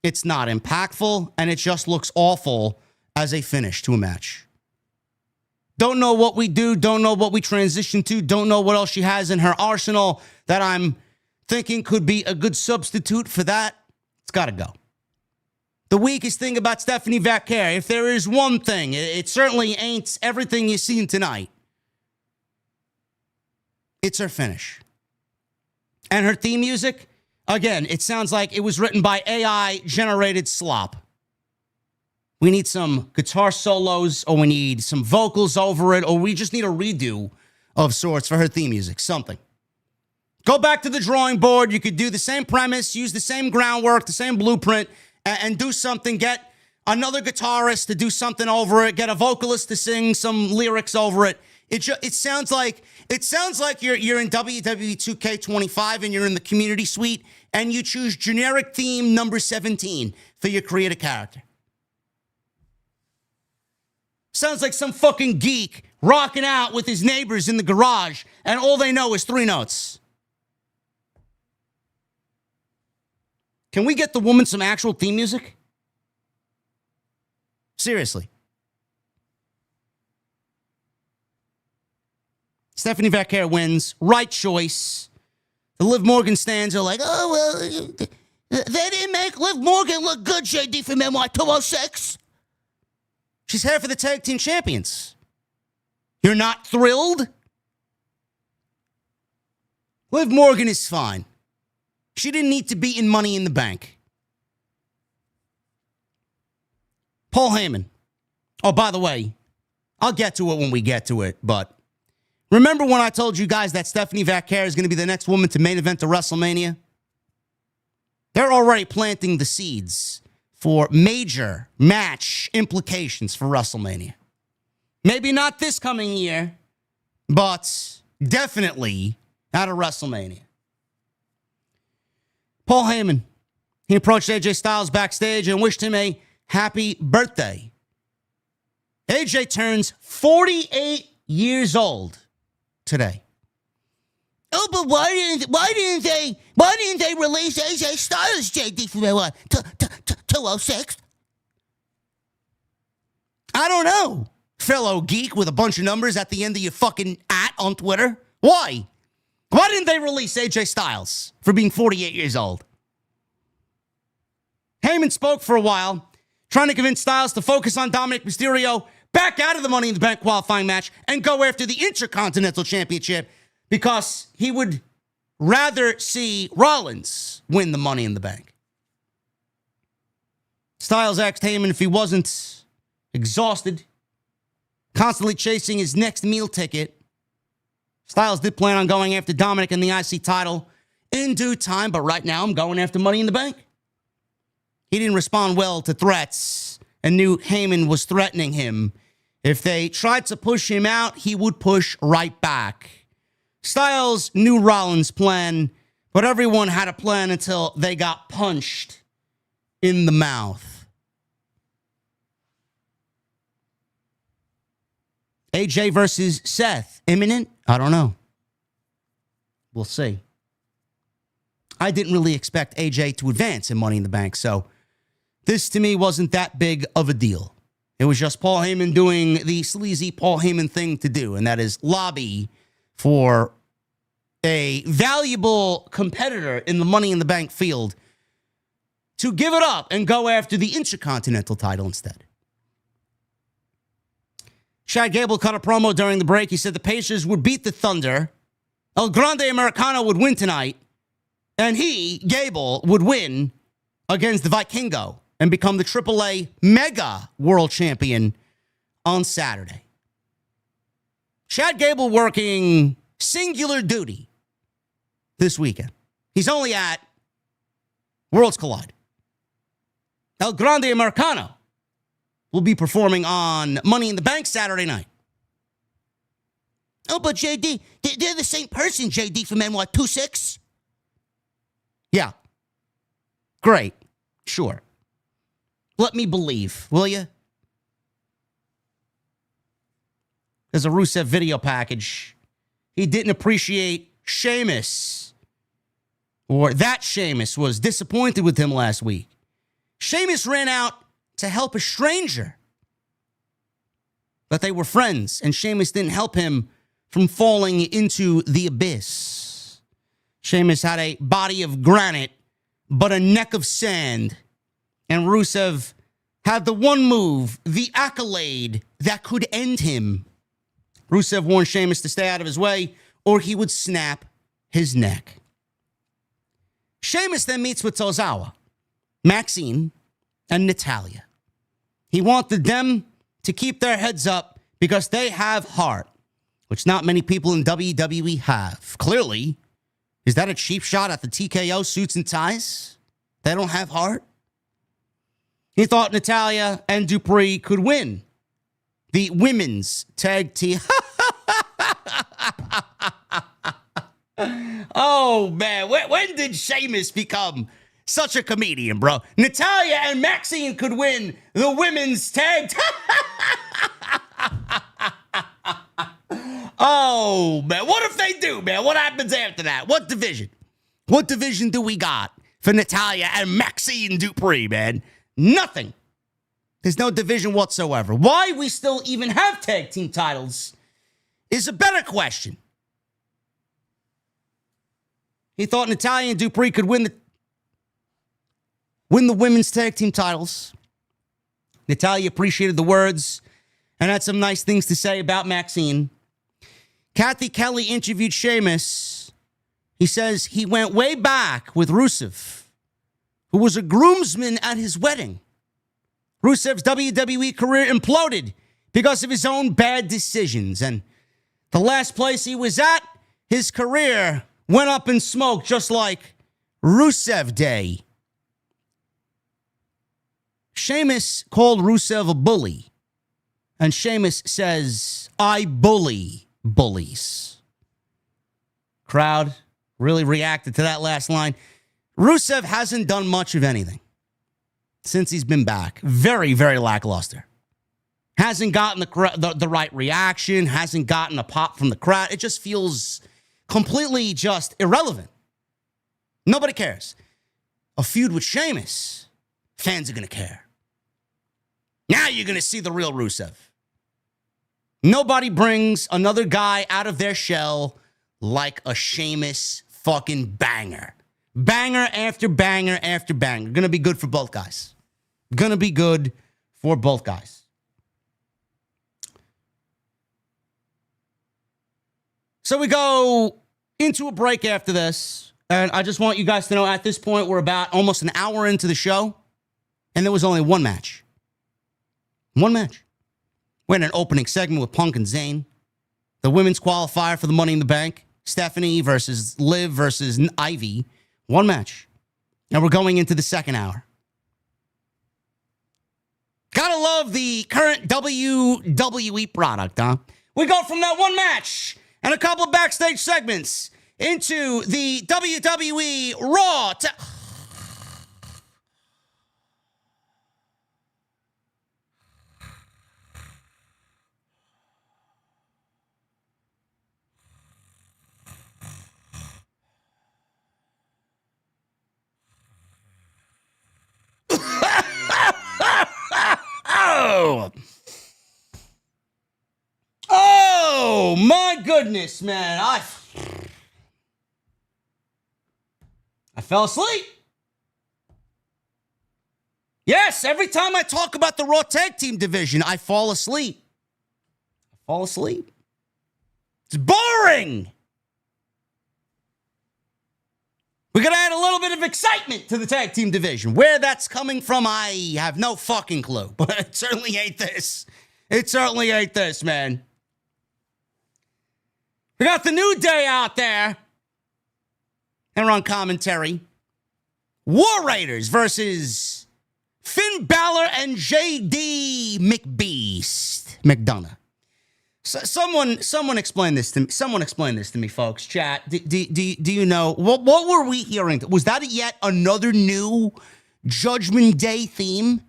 It's not impactful, and it just looks awful as a finish to a match. Don't know what we do, don't know what we transition to, don't know what else she has in her arsenal that I'm thinking could be a good substitute for that. It's got to go. the weakest thing about Stephanie Vaquer. If there is one thing, it certainly ain't everything you've seen tonight. It's her finish. And her theme music, again, it sounds like it was written by AI-generated slop. We need some guitar solos, or we need some vocals over it, or we just need a redo of sorts for her theme music, something. Go back to the drawing board. You could do the same premise, use the same groundwork, the same blueprint, and do something. Get another guitarist to do something over it. Get a vocalist to sing some lyrics over it. It sounds like you're in WWE 2K25 and you're in the community suite and you choose generic theme number 17 for your creative character. Sounds like some fucking geek rocking out with his neighbors in the garage and all they know is 3 notes. Can we get the woman some actual theme music? Seriously. Stephanie Vaquer wins. Right choice. The Liv Morgan stands are like, oh, well, they didn't make Liv Morgan look good, JD from NY 206. She's here for the tag team champions. You're not thrilled? Liv Morgan is fine. She didn't need to be in Money in the Bank. Paul Heyman. Oh, by the way, I'll get to it when we get to it, but remember when I told you guys that Stephanie Vaquer is going to be the next woman to main event to WrestleMania? They're already planting the seeds for major match implications for WrestleMania. Maybe not this coming year, but definitely at a WrestleMania. Paul Heyman, he approached AJ Styles backstage and wished him a happy birthday. AJ turns 48 years old today. Oh, but why didn't they release AJ Styles, JD from NY 206? I don't know, fellow geek with a bunch of numbers at the end of your fucking @ on Twitter. Why? Why didn't they release AJ Styles for being 48 years old? Heyman spoke for a while, trying to convince Styles to focus on Dominic Mysterio, back out of the Money in the Bank qualifying match, and go after the Intercontinental Championship because he would rather see Rollins win the Money in the Bank. Styles asked Heyman if he wasn't exhausted, constantly chasing his next meal ticket. Styles did plan on going after Dominic in the IC title in due time, but right now I'm going after Money in the Bank. He didn't respond well to threats and knew Heyman was threatening him. If they tried to push him out, he would push right back. Styles knew Rollins' plan, but everyone had a plan until they got punched in the mouth. AJ versus Seth, imminent? I don't know. We'll see. I didn't really expect AJ to advance in Money in the Bank, so this to me wasn't that big of a deal. It was just Paul Heyman doing the sleazy Paul Heyman thing to do, and that is lobby for a valuable competitor in the Money in the Bank field to give it up and go after the Intercontinental title instead. Chad Gable cut a promo during the break. He said the Pacers would beat the Thunder, El Grande Americano would win tonight, and he, Gable, would win against the Vikingo and become the AAA Mega World Champion on Saturday. Chad Gable working singular duty this weekend. He's only at Worlds Collide. El Grande Americano will be performing on Money in the Bank Saturday night. Oh, but JD, they're the same person, JD from NY 26. Yeah. Great. Sure. Let me believe, will you? There's a Rusev video package. He didn't appreciate Sheamus, or that Sheamus was disappointed with him last week. Sheamus ran out to help a stranger, but they were friends, and Sheamus didn't help him from falling into the abyss. Sheamus had a body of granite, but a neck of sand. And Rusev had the one move, the accolade that could end him. Rusev warned Sheamus to stay out of his way or he would snap his neck. Sheamus then meets with Tozawa, Maxine, and Natalya. He wanted them to keep their heads up because they have heart, which not many people in WWE have. Clearly, is that a cheap shot at the TKO suits and ties? They don't have heart? He thought Natalya and Dupree could win the women's tag team. Oh, man. When did Sheamus become such a comedian, bro? Natalya and Maxine could win the women's tag team. Oh, man. What if they do, man? What happens after that? What division? What division do we got for Natalya and Maxine Dupree, man? Nothing. There's no division whatsoever. Why we still even have tag team titles is a better question. He thought Natalya and Dupree could win the women's tag team titles. Natalya appreciated the words and had some nice things to say about Maxine. Kathy Kelly interviewed Sheamus. He says he went way back with Rusev, who was a groomsman at his wedding. Rusev's WWE career imploded because of his own bad decisions. And the last place he was at, his career went up in smoke, just like Rusev Day. Sheamus called Rusev a bully. And Sheamus says, I bully bullies. Crowd really reacted to that last line. Rusev hasn't done much of anything since he's been back. Very, very lackluster. Hasn't gotten the right reaction. Hasn't gotten a pop from the crowd. It just feels completely just irrelevant. Nobody cares. A feud with Sheamus, fans are going to care. Now you're going to see the real Rusev. Nobody brings another guy out of their shell like a Sheamus fucking banger. Banger after banger after banger. Going to be good for both guys. Going to be good for both guys. So we go into a break after this. And I just want you guys to know at this point, we're about almost an hour into the show. And there was only one match. One match. We had an opening segment with Punk and Zayn. The women's qualifier for the Money in the Bank. Stephanie versus Liv versus Ivy. One match. And we're going into the second hour. Gotta love the current WWE product, huh? We go from that one match and a couple of backstage segments into the WWE Raw. Oh, my goodness, man. I fell asleep. Yes, every time I talk about the Raw Tag Team division, I fall asleep. It's boring. We're going to add a little bit of excitement to the tag team division. Where that's coming from, I have no fucking clue. But it certainly ain't this. It certainly ain't this, man. We got the New Day out there. And we're on commentary. War Raiders versus Finn Balor and JD McDonough. So someone explain this to me. Someone explain this to me, folks. Chat. Do you know what were we hearing? Was that yet another new Judgment Day theme,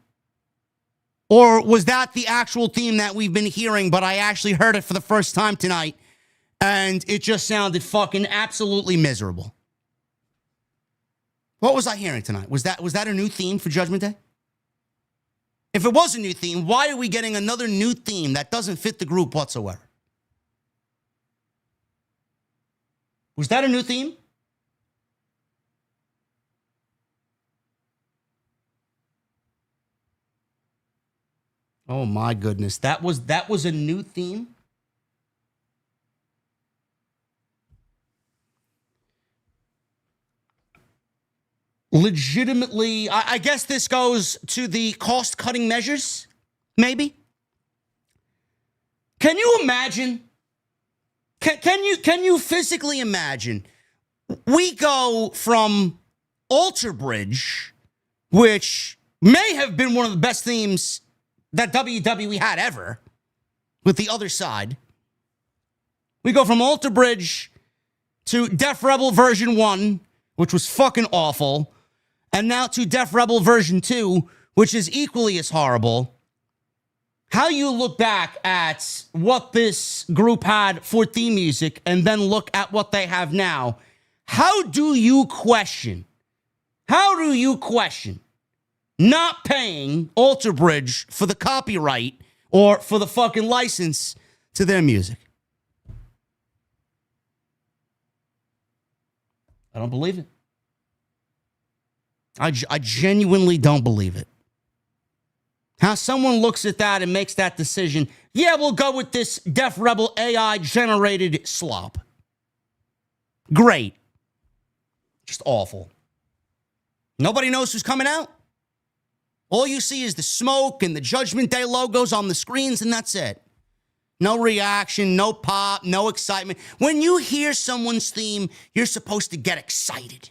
or was that the actual theme that we've been hearing? But I actually heard it for the first time tonight, and it just sounded fucking absolutely miserable. What was I hearing tonight? Was that a new theme for Judgment Day? If it was a new theme, why are we getting another new theme that doesn't fit the group whatsoever? Was that a new theme? Oh my goodness. That was a new theme. Legitimately, I guess this goes to the cost-cutting measures, maybe. Can you imagine? Can you physically imagine? We go from Alter Bridge, which may have been one of the best themes that WWE had ever, with the other side. We go from Alter Bridge to Def Rebel version 1, which was fucking awful, and now to Def Rebel version 2, which is equally as horrible. How you look back at what this group had for theme music and then look at what they have now, how do you question not paying Alter Bridge for the copyright or for the fucking license to their music? I don't believe it. I genuinely don't believe it. How someone looks at that and makes that decision, yeah, we'll go with this Def Rebel AI-generated slop. Great. Just awful. Nobody knows who's coming out. All you see is the smoke and the Judgment Day logos on the screens, and that's it. No reaction, no pop, no excitement. When you hear someone's theme, you're supposed to get excited.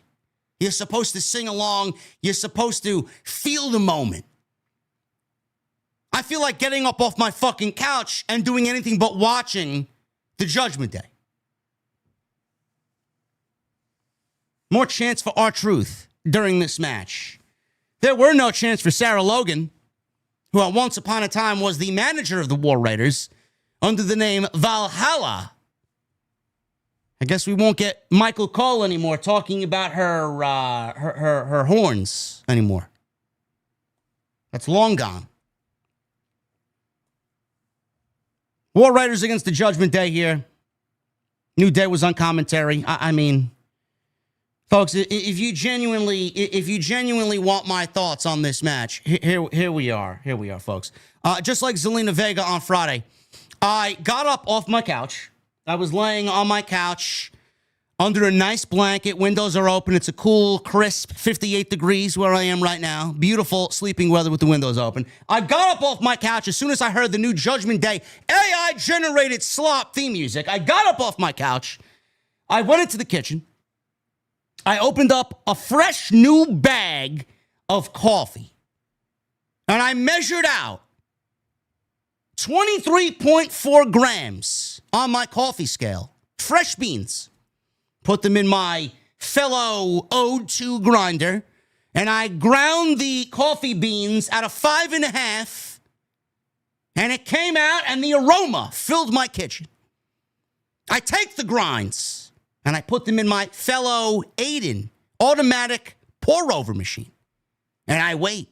You're supposed to sing along. You're supposed to feel the moment. I feel like getting up off my fucking couch and doing anything but watching the Judgment Day. More chance for R-Truth during this match. There were no chance for Sarah Logan, who at once upon a time was the manager of the War Raiders under the name Valhalla. I guess we won't get Michael Cole anymore talking about her horns anymore. That's long gone. War Raiders against the Judgment Day here. New Day was on commentary. I mean, folks, if you genuinely want my thoughts on this match, here we are. Here we are, folks. Just like Zelina Vega on Friday, I got up off my couch. I was laying on my couch under a nice blanket. Windows are open. It's a cool, crisp 58 degrees where I am right now. Beautiful sleeping weather with the windows open. I got up off my couch as soon as I heard the new Judgment Day AI-generated slop theme music. I got up off my couch. I went into the kitchen. I opened up a fresh new bag of coffee. And I measured out 23.4 grams on my coffee scale. Fresh beans. Put them in my fellow O2 grinder, and I ground the coffee beans at a 5.5, and it came out, and the aroma filled my kitchen. I take the grinds, and I put them in my fellow Aiden automatic pour-over machine, and I wait.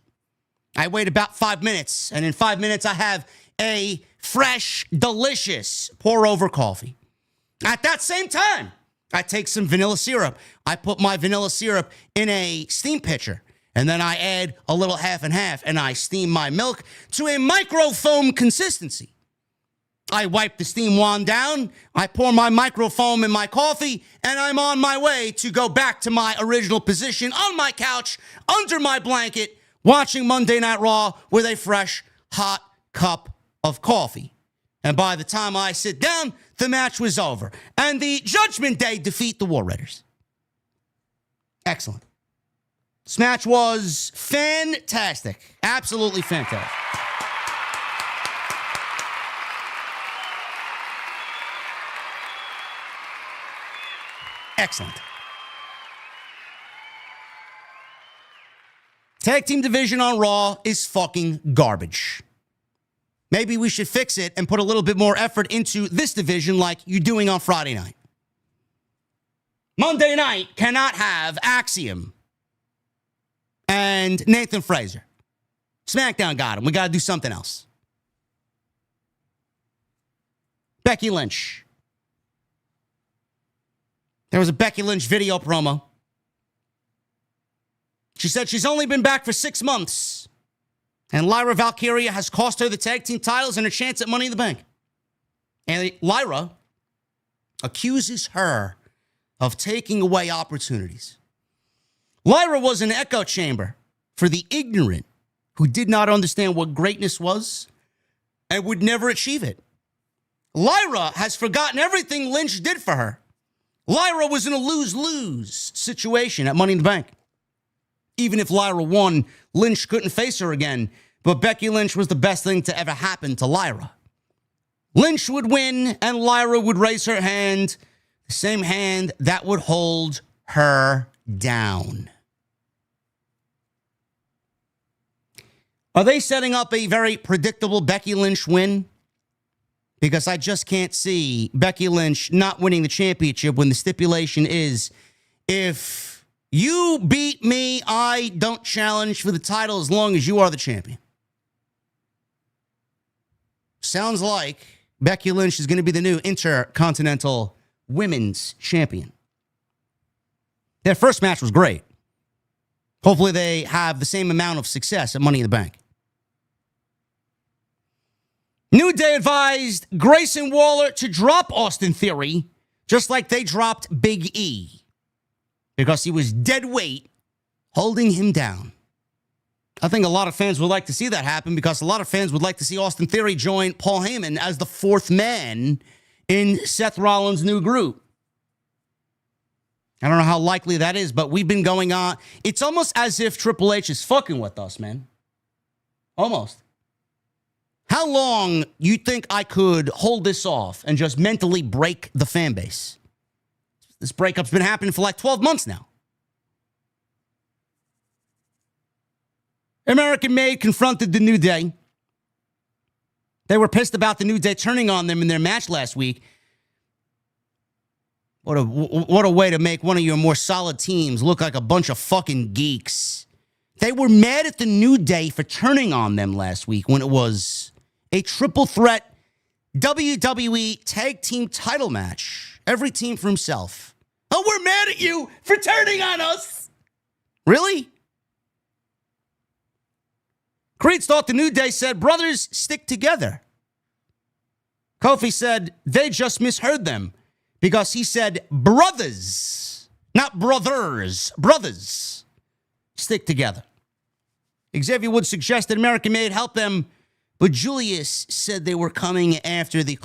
I wait about 5 minutes, and in 5 minutes, I have a fresh, delicious pour-over coffee. At that same time, I take some vanilla syrup. I put my vanilla syrup in a steam pitcher, and then I add a little half and half, and I steam my milk to a microfoam consistency. I wipe the steam wand down, I pour my microfoam in my coffee, and I'm on my way to go back to my original position on my couch, under my blanket, watching Monday Night Raw with a fresh, hot cup of coffee. And by the time I sit down, the match was over. And the Judgment Day defeat the War Raiders. Excellent. This match was fantastic. Absolutely fantastic. Excellent. Tag team division on Raw is fucking garbage. Maybe we should fix it and put a little bit more effort into this division like you're doing on Friday night. Monday night cannot have Axiom and Nathan Fraser. SmackDown got him. We got to do something else. Becky Lynch. There was a Becky Lynch video promo. She said she's only been back for 6 months. And Lyra Valkyria has cost her the tag team titles and a chance at Money in the Bank. And Lyra accuses her of taking away opportunities. Lyra was an echo chamber for the ignorant who did not understand what greatness was and would never achieve it. Lyra has forgotten everything Lynch did for her. Lyra was in a lose-lose situation at Money in the Bank. Even if Lyra won, Lynch couldn't face her again, but Becky Lynch was the best thing to ever happen to Lyra. Lynch would win, and Lyra would raise her hand, the same hand that would hold her down. Are they setting up a very predictable Becky Lynch win? Because I just can't see Becky Lynch not winning the championship when the stipulation is, if you beat me, I don't challenge for the title as long as you are the champion. Sounds like Becky Lynch is going to be the new Intercontinental Women's Champion. Their first match was great. Hopefully they have the same amount of success at Money in the Bank. New Day advised Grayson Waller to drop Austin Theory, just like they dropped Big E, because he was dead weight, holding him down. I think a lot of fans would like to see that happen, because a lot of fans would like to see Austin Theory join Paul Heyman as the fourth man in Seth Rollins' new group. I don't know how likely that is, but we've been going on. It's almost as if Triple H is fucking with us, man. Almost. How long you think I could hold this off and just mentally break the fan base? This breakup's been happening for like 12 months now. American Made confronted the New Day. They were pissed about the New Day turning on them in their match last week. What a way to make one of your more solid teams look like a bunch of fucking geeks. They were mad at the New Day for turning on them last week when it was a triple threat WWE tag team title match. Every team for himself. Oh, we're mad at you for turning on us. Really? Creeds thought the New Day said, brothers stick together. Kofi said they just misheard them because he said brothers, not brothers, brothers stick together. Xavier Woods suggested American Made help them, but Julius said they were coming after the...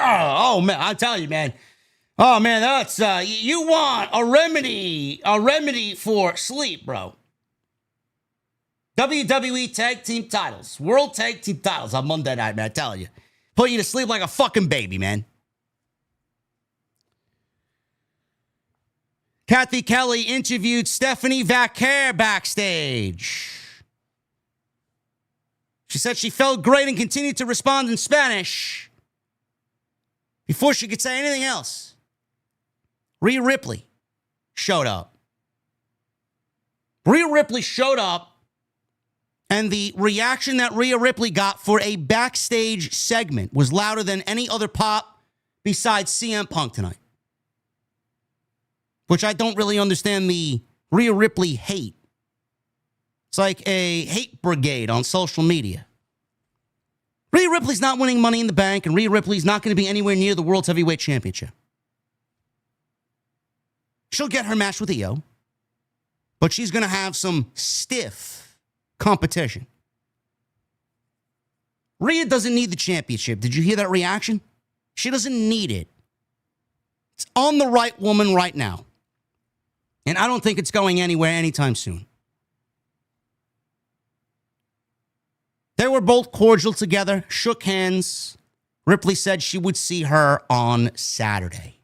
Oh, man, I tell you, man. Oh, man, that's... you want a remedy for sleep, bro. WWE Tag Team titles. World Tag Team titles on Monday night, man. I tell you. Put you to sleep like a fucking baby, man. Kathy Kelly interviewed Stephanie Vaquer backstage. She said she felt great and continued to respond in Spanish before she could say anything else. Rhea Ripley showed up. Rhea Ripley showed up. And the reaction that Rhea Ripley got for a backstage segment was louder than any other pop besides CM Punk tonight. Which I don't really understand the Rhea Ripley hate. It's like a hate brigade on social media. Rhea Ripley's not winning Money in the Bank, and Rhea Ripley's not going to be anywhere near the World Heavyweight Championship. She'll get her match with Io, but she's going to have some stiff competition. Rhea doesn't need the championship. Did you hear that reaction? She doesn't need it. It's on the right woman right now. And I don't think it's going anywhere anytime soon. They were both cordial together, shook hands. Ripley said she would see her on Saturday.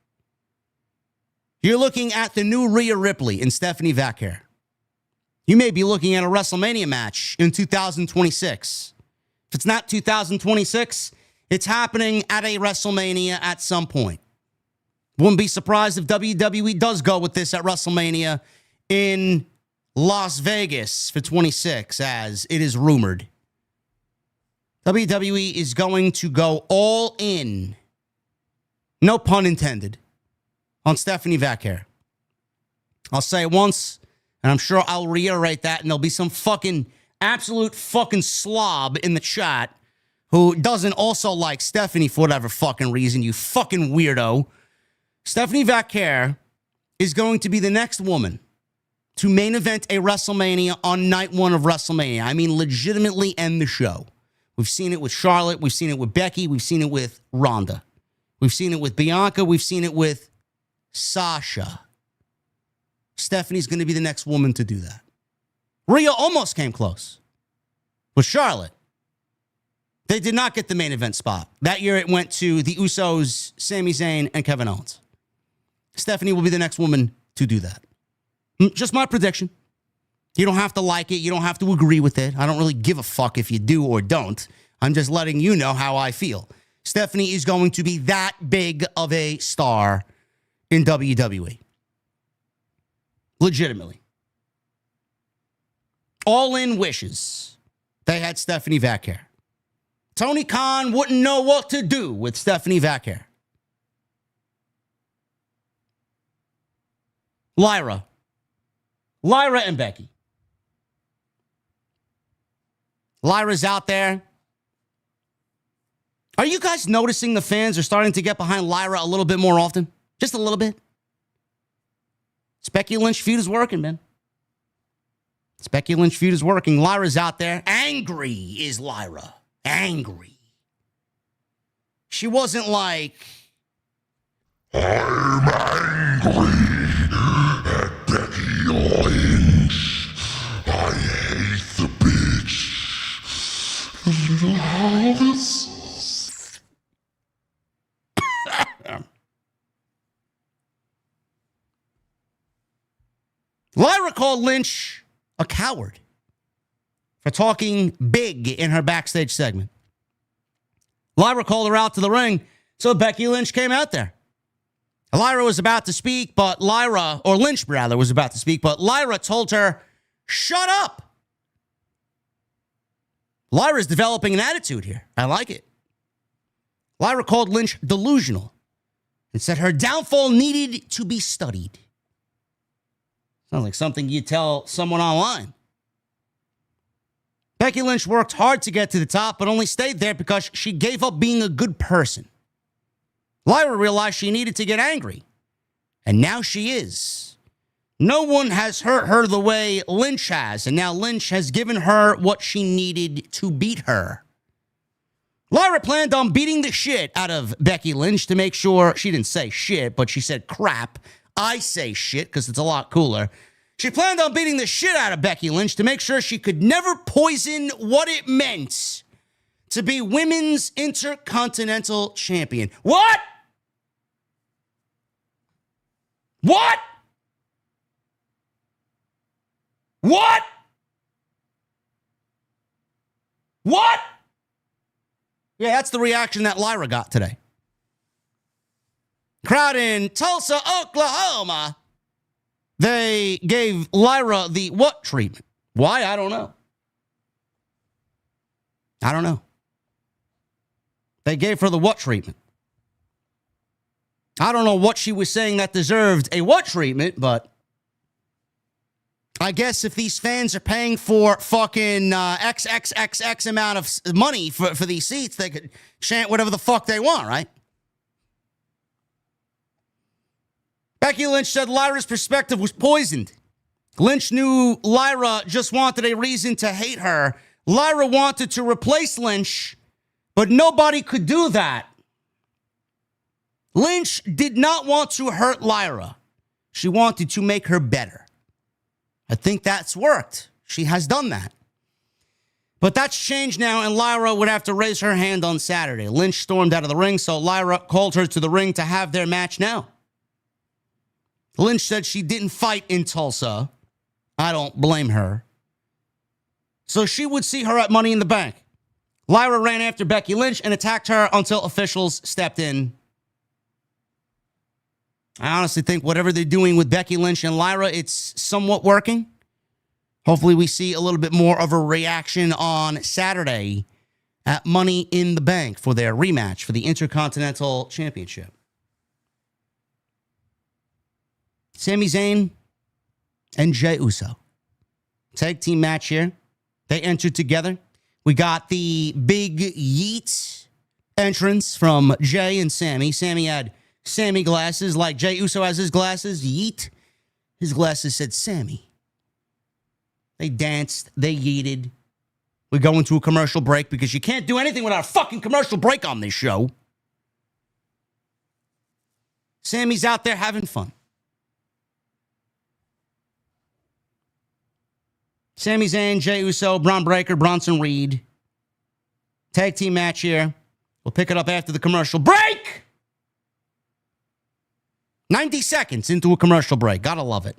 You're looking at the new Rhea Ripley and Stephanie Vaquer. You may be looking at a WrestleMania match in 2026. If it's not 2026, it's happening at a WrestleMania at some point. Wouldn't be surprised if WWE does go with this at WrestleMania in Las Vegas for 26, as it is rumored. WWE is going to go all in, no pun intended, on Stephanie Vaquer. I'll say it once, and I'm sure I'll reiterate that, and there'll be some fucking absolute fucking slob in the chat who doesn't also like Stephanie for whatever fucking reason, you fucking weirdo. Stephanie Vaquer is going to be the next woman to main event a WrestleMania on night one of WrestleMania. I mean, legitimately end the show. We've seen it with Charlotte. We've seen it with Becky. We've seen it with Ronda. We've seen it with Bianca. We've seen it with Sasha. Stephanie's going to be the next woman to do that. Rhea almost came close with Charlotte. They did not get the main event spot. That year it went to the Usos, Sami Zayn, and Kevin Owens. Stephanie will be the next woman to do that. Just my prediction. You don't have to like it. You don't have to agree with it. I don't really give a fuck if you do or don't. I'm just letting you know how I feel. Stephanie is going to be that big of a star in WWE. Legitimately. All in wishes. They had Stephanie Vaquer. Tony Khan wouldn't know what to do with Stephanie Vaquer. Lyra and Becky. Lyra's out there. Are you guys noticing the fans are starting to get behind Lyra a little bit more often? Just a little bit. This Becky Lynch feud is working, man. This Becky Lynch feud is working. Lyra's out there. Angry is Lyra. Angry. She wasn't like, I'm angry at Becky Lynch. I hate the bitch. Lyra called Lynch a coward for talking big in her backstage segment. Lyra called her out to the ring, so Becky Lynch came out there. Lyra was about to speak, but Lynch was about to speak, but Lyra told her, shut up. Lyra's developing an attitude here. I like it. Lyra called Lynch delusional and said her downfall needed to be studied. Sounds like something you tell someone online. Becky Lynch worked hard to get to the top, but only stayed there because she gave up being a good person. Lyra realized she needed to get angry, and now she is. No one has hurt her the way Lynch has, and now Lynch has given her what she needed to beat her. Lyra planned on beating the shit out of Becky Lynch to make sure, she didn't say shit, but she said crap. I say shit because it's a lot cooler. She planned on beating the shit out of Becky Lynch to make sure she could never poison what it meant to be Women's Intercontinental Champion. What? What? What? What? Yeah, that's the reaction that Lyra got today. Crowd in Tulsa, Oklahoma, they gave Lyra the what treatment? Why? I don't know. I don't know. They gave her the what treatment? I don't know what she was saying that deserved a what treatment, but I guess if these fans are paying for fucking XXXX amount of money for these seats, they could chant whatever the fuck they want, right? Becky Lynch said Lyra's perspective was poisoned. Lynch knew Lyra just wanted a reason to hate her. Lyra wanted to replace Lynch, but nobody could do that. Lynch did not want to hurt Lyra. She wanted to make her better. I think that's worked. She has done that. But that's changed now, and Lyra would have to raise her hand on Saturday. Lynch stormed out of the ring, so Lyra called her to the ring to have their match now. Lynch said she didn't fight in Tulsa. I don't blame her. So she would see her at Money in the Bank. Lyra ran after Becky Lynch and attacked her until officials stepped in. I honestly think whatever they're doing with Becky Lynch and Lyra, it's somewhat working. Hopefully we see a little bit more of a reaction on Saturday at Money in the Bank for their rematch for the Intercontinental Championship. Sami Zayn and Jey Uso. Tag team match here. They entered together. We got the big yeet entrance from Jey and Sami. Sami had Sami glasses like Jey Uso has his glasses. Yeet. His glasses said Sami. They danced. They yeeted. We go into a commercial break because you can't do anything without a fucking commercial break on this show. Sami's out there having fun. Sami Zayn, Jey Uso, Bron Breakker, Bronson Reed. Tag team match here. We'll pick it up after the commercial break. 90 seconds into a commercial break. Gotta love it.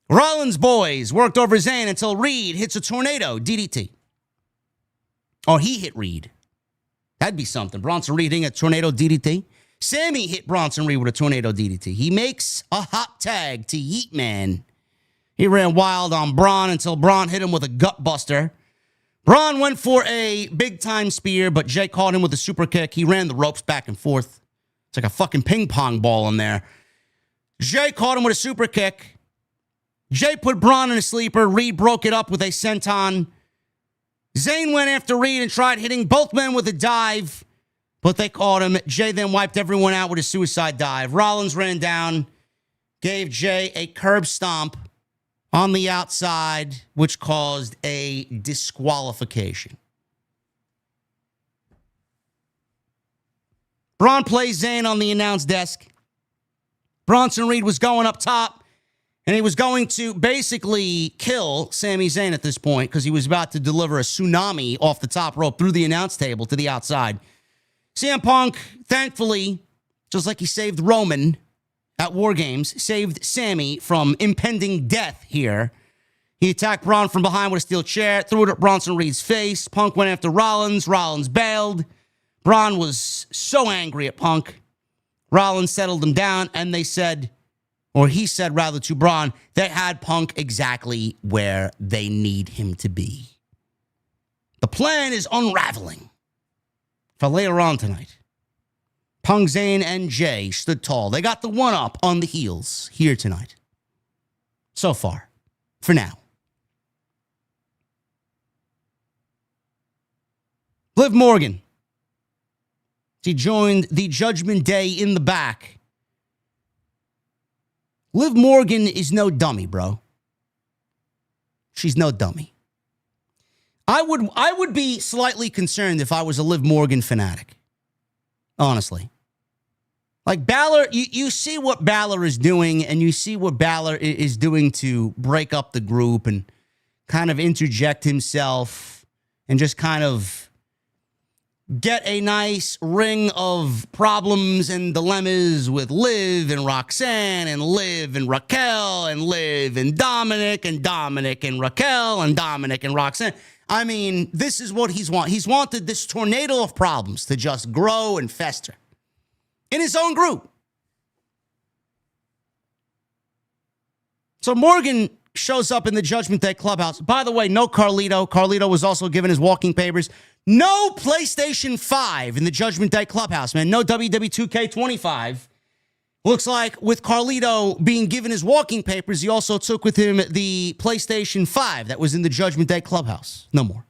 Rollins boys worked over Zayn until Reed hits a tornado DDT. Or he hit Reed. That'd be something. Bronson Reed hitting a tornado DDT. Sami hit Bronson Reed with a tornado DDT. He makes a hot tag to Yeet Man. He ran wild on Bron until Bron hit him with a gut buster. Bron went for a big-time spear, but Jey caught him with a super kick. He ran the ropes back and forth. It's like a fucking ping pong ball in there. Jey caught him with a super kick. Jey put Bron in a sleeper. Reed broke it up with a senton. Zayn went after Reed and tried hitting both men with a dive, but they caught him. Jey then wiped everyone out with a suicide dive. Rollins ran down, gave Jey a curb stomp on the outside, which caused a disqualification. Bron plays Zayn on the announce desk. Bronson Reed was going up top, and he was going to basically kill Sami Zayn at this point because he was about to deliver a tsunami off the top rope through the announce table to the outside. CM Punk, thankfully, just like he saved Roman at War Games, saved Sami from impending death here. He attacked Bron from behind with a steel chair, threw it at Bronson Reed's face. Punk went after Rollins. Rollins bailed. Bron was so angry at Punk. Rollins settled him down, and they said, or he said rather to Bron, they had Punk exactly where they need him to be. The plan is unraveling for later on tonight. Punk, Zayn, and Jey stood tall. They got the one-up on the heels here tonight. So far. For now. Liv Morgan. She joined the Judgment Day in the back. Liv Morgan is no dummy, bro. She's no dummy. I would be slightly concerned if I was a Liv Morgan fanatic. Honestly. Like Balor, you see what Balor is doing, and you see what Balor is doing to break up the group and kind of interject himself and just kind of get a nice ring of problems and dilemmas with Liv and Roxanne and Liv and Raquel and Liv and Dominic and Dominic and Raquel and Dominic and Roxanne. I mean, this is what he's wanted. He's wanted this tornado of problems to just grow and fester in his own group. So Morgan shows up in the Judgment Day clubhouse. By the way, no Carlito. Carlito was also given his walking papers. No PlayStation 5 in the Judgment Day clubhouse, man. No WWE 2K25. Looks like with Carlito being given his walking papers, he also took with him the PlayStation 5 that was in the Judgment Day clubhouse. No more.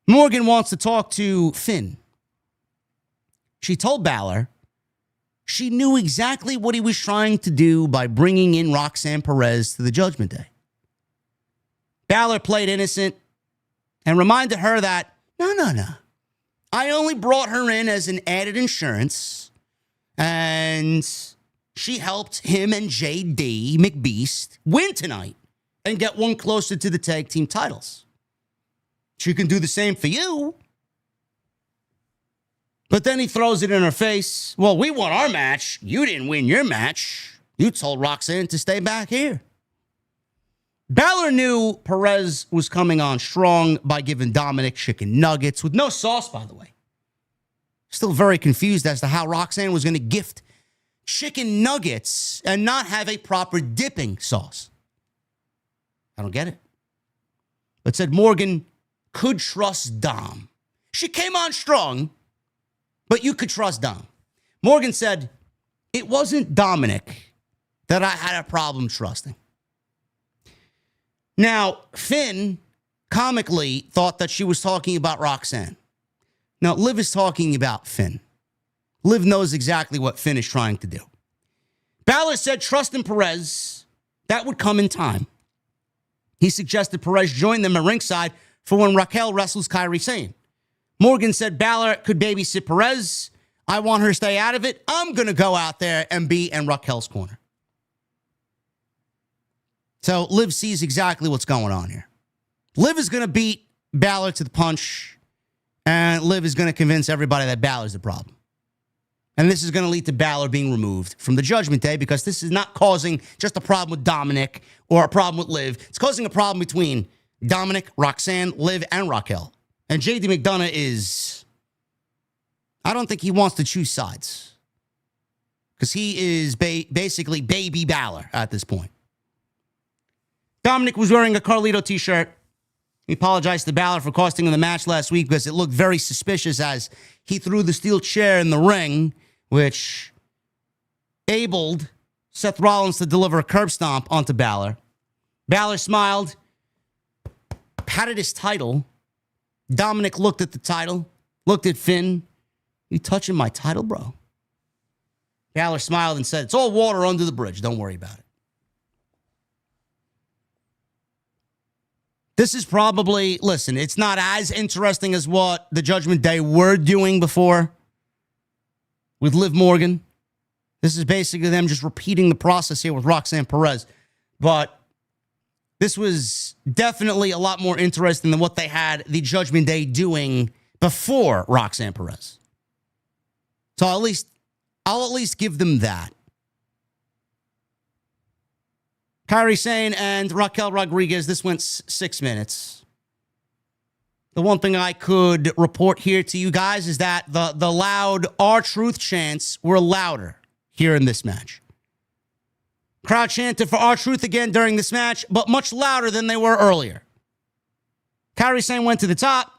Morgan wants to talk to Finn. She told Balor she knew exactly what he was trying to do by bringing in Roxanne Perez to the Judgment Day. Balor played innocent and reminded her that, no. I only brought her in as an added insurance, and she helped him and JD McBeast win tonight and get one closer to the tag team titles. She can do the same for you. But then he throws it in her face. Well, we won our match. You didn't win your match. You told Roxanne to stay back here. Balor knew Perez was coming on strong by giving Dominic chicken nuggets with no sauce, by the way. Still very confused as to how Roxanne was going to gift chicken nuggets and not have a proper dipping sauce? I don't get it. But said Morgan could trust Dom. She came on strong, but you could trust Dom. Morgan said, it wasn't Dominic that I had a problem trusting. Now, Finn comically thought that she was talking about Roxanne. Now, Liv is talking about Finn. Liv knows exactly what Finn is trying to do. Balor said trust in Perez. That would come in time. He suggested Perez join them at ringside for when Raquel wrestles Kairi Sane. Morgan said Balor could babysit Perez. I want her to stay out of it. I'm going to go out there and be in Raquel's corner. So Liv sees exactly what's going on here. Liv is going to beat Balor to the punch, and Liv is going to convince everybody that Balor's the problem. And this is going to lead to Balor being removed from the Judgment Day because this is not causing just a problem with Dominic or a problem with Liv. It's causing a problem between Dominic, Roxanne, Liv, and Raquel. And JD McDonough is... I don't think he wants to choose sides. Because he is basically baby Balor at this point. Dominic was wearing a Carlito t-shirt. He apologized to Balor for costing him the match last week because it looked very suspicious as he threw the steel chair in the ring, which abled Seth Rollins to deliver a curb stomp onto Balor. Balor smiled, patted his title. Dominic looked at the title, looked at Finn. You touching my title, bro? Balor smiled and said, it's all water under the bridge. Don't worry about it. This is probably, listen, it's not as interesting as what the Judgment Day were doing before with Liv Morgan. This is basically them just repeating the process here with Roxanne Perez. But this was definitely a lot more interesting than what they had the Judgment Day doing before Roxanne Perez. So I'll at least give them that. Kairi Sane and Raquel Rodriguez, this went 6 minutes. The one thing I could report here to you guys is that the loud R-Truth chants were louder here in this match. Crowd chanted for R-Truth again during this match, but much louder than they were earlier. Kairi Sane went to the top.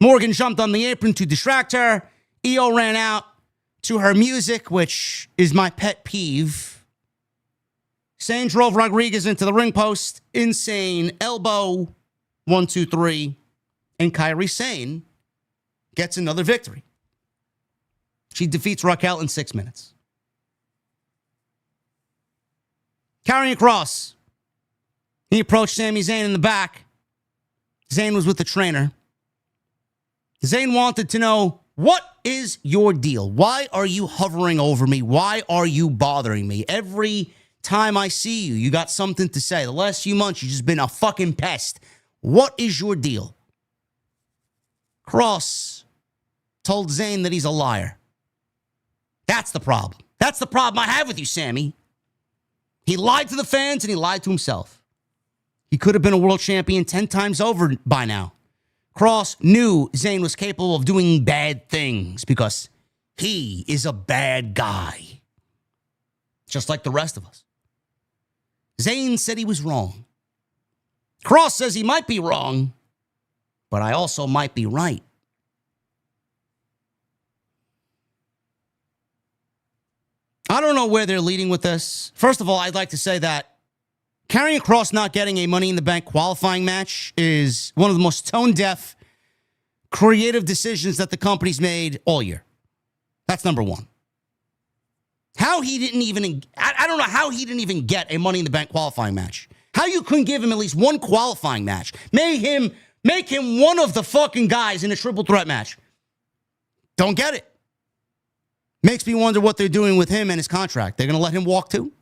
Morgan jumped on the apron to distract her. Io ran out to her music, which is my pet peeve. Sane drove Rodriguez into the ring post. Insane elbow. 1, 2, 3. And Kairi Sane gets another victory. She defeats Raquel in 6 minutes. Karrion Kross. He approached Sami Zayn in the back. Zayn was with the trainer. Zayn wanted to know, what is your deal? Why are you hovering over me? Why are you bothering me? Every time I see you, you got something to say. The last few months, you've just been a fucking pest. What is your deal? Kross told Zayn that he's a liar. That's the problem. That's the problem I have with you, Sammy. He lied to the fans and he lied to himself. He could have been a world champion 10 times over by now. Kross knew Zayn was capable of doing bad things because he is a bad guy. Just like the rest of us. Zayn said he was wrong. Kross says he might be wrong, but I also might be right. I don't know where they're leading with this. First of all, I'd like to say that Karrion Kross not getting a Money in the Bank qualifying match is one of the most tone-deaf, creative decisions that the company's made all year. That's number one. How he didn't even, I don't know how he didn't even get a Money in the Bank qualifying match. How you couldn't give him at least one qualifying match. Make him one of the fucking guys in a triple threat match. Don't get it. Makes me wonder what they're doing with him and his contract. They're going to let him walk too?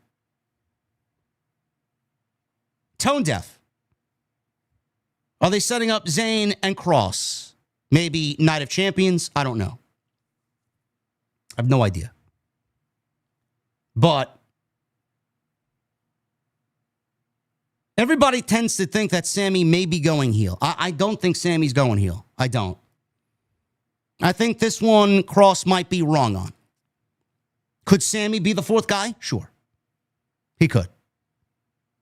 Tone deaf. Are they setting up Zayn and Kross? Maybe Night of Champions? I don't know. I have no idea. But everybody tends to think that Sami may be going heel. I don't think Sami's going heel. I don't. I think this one Kross might be wrong on. Could Sami be the fourth guy? Sure. He could.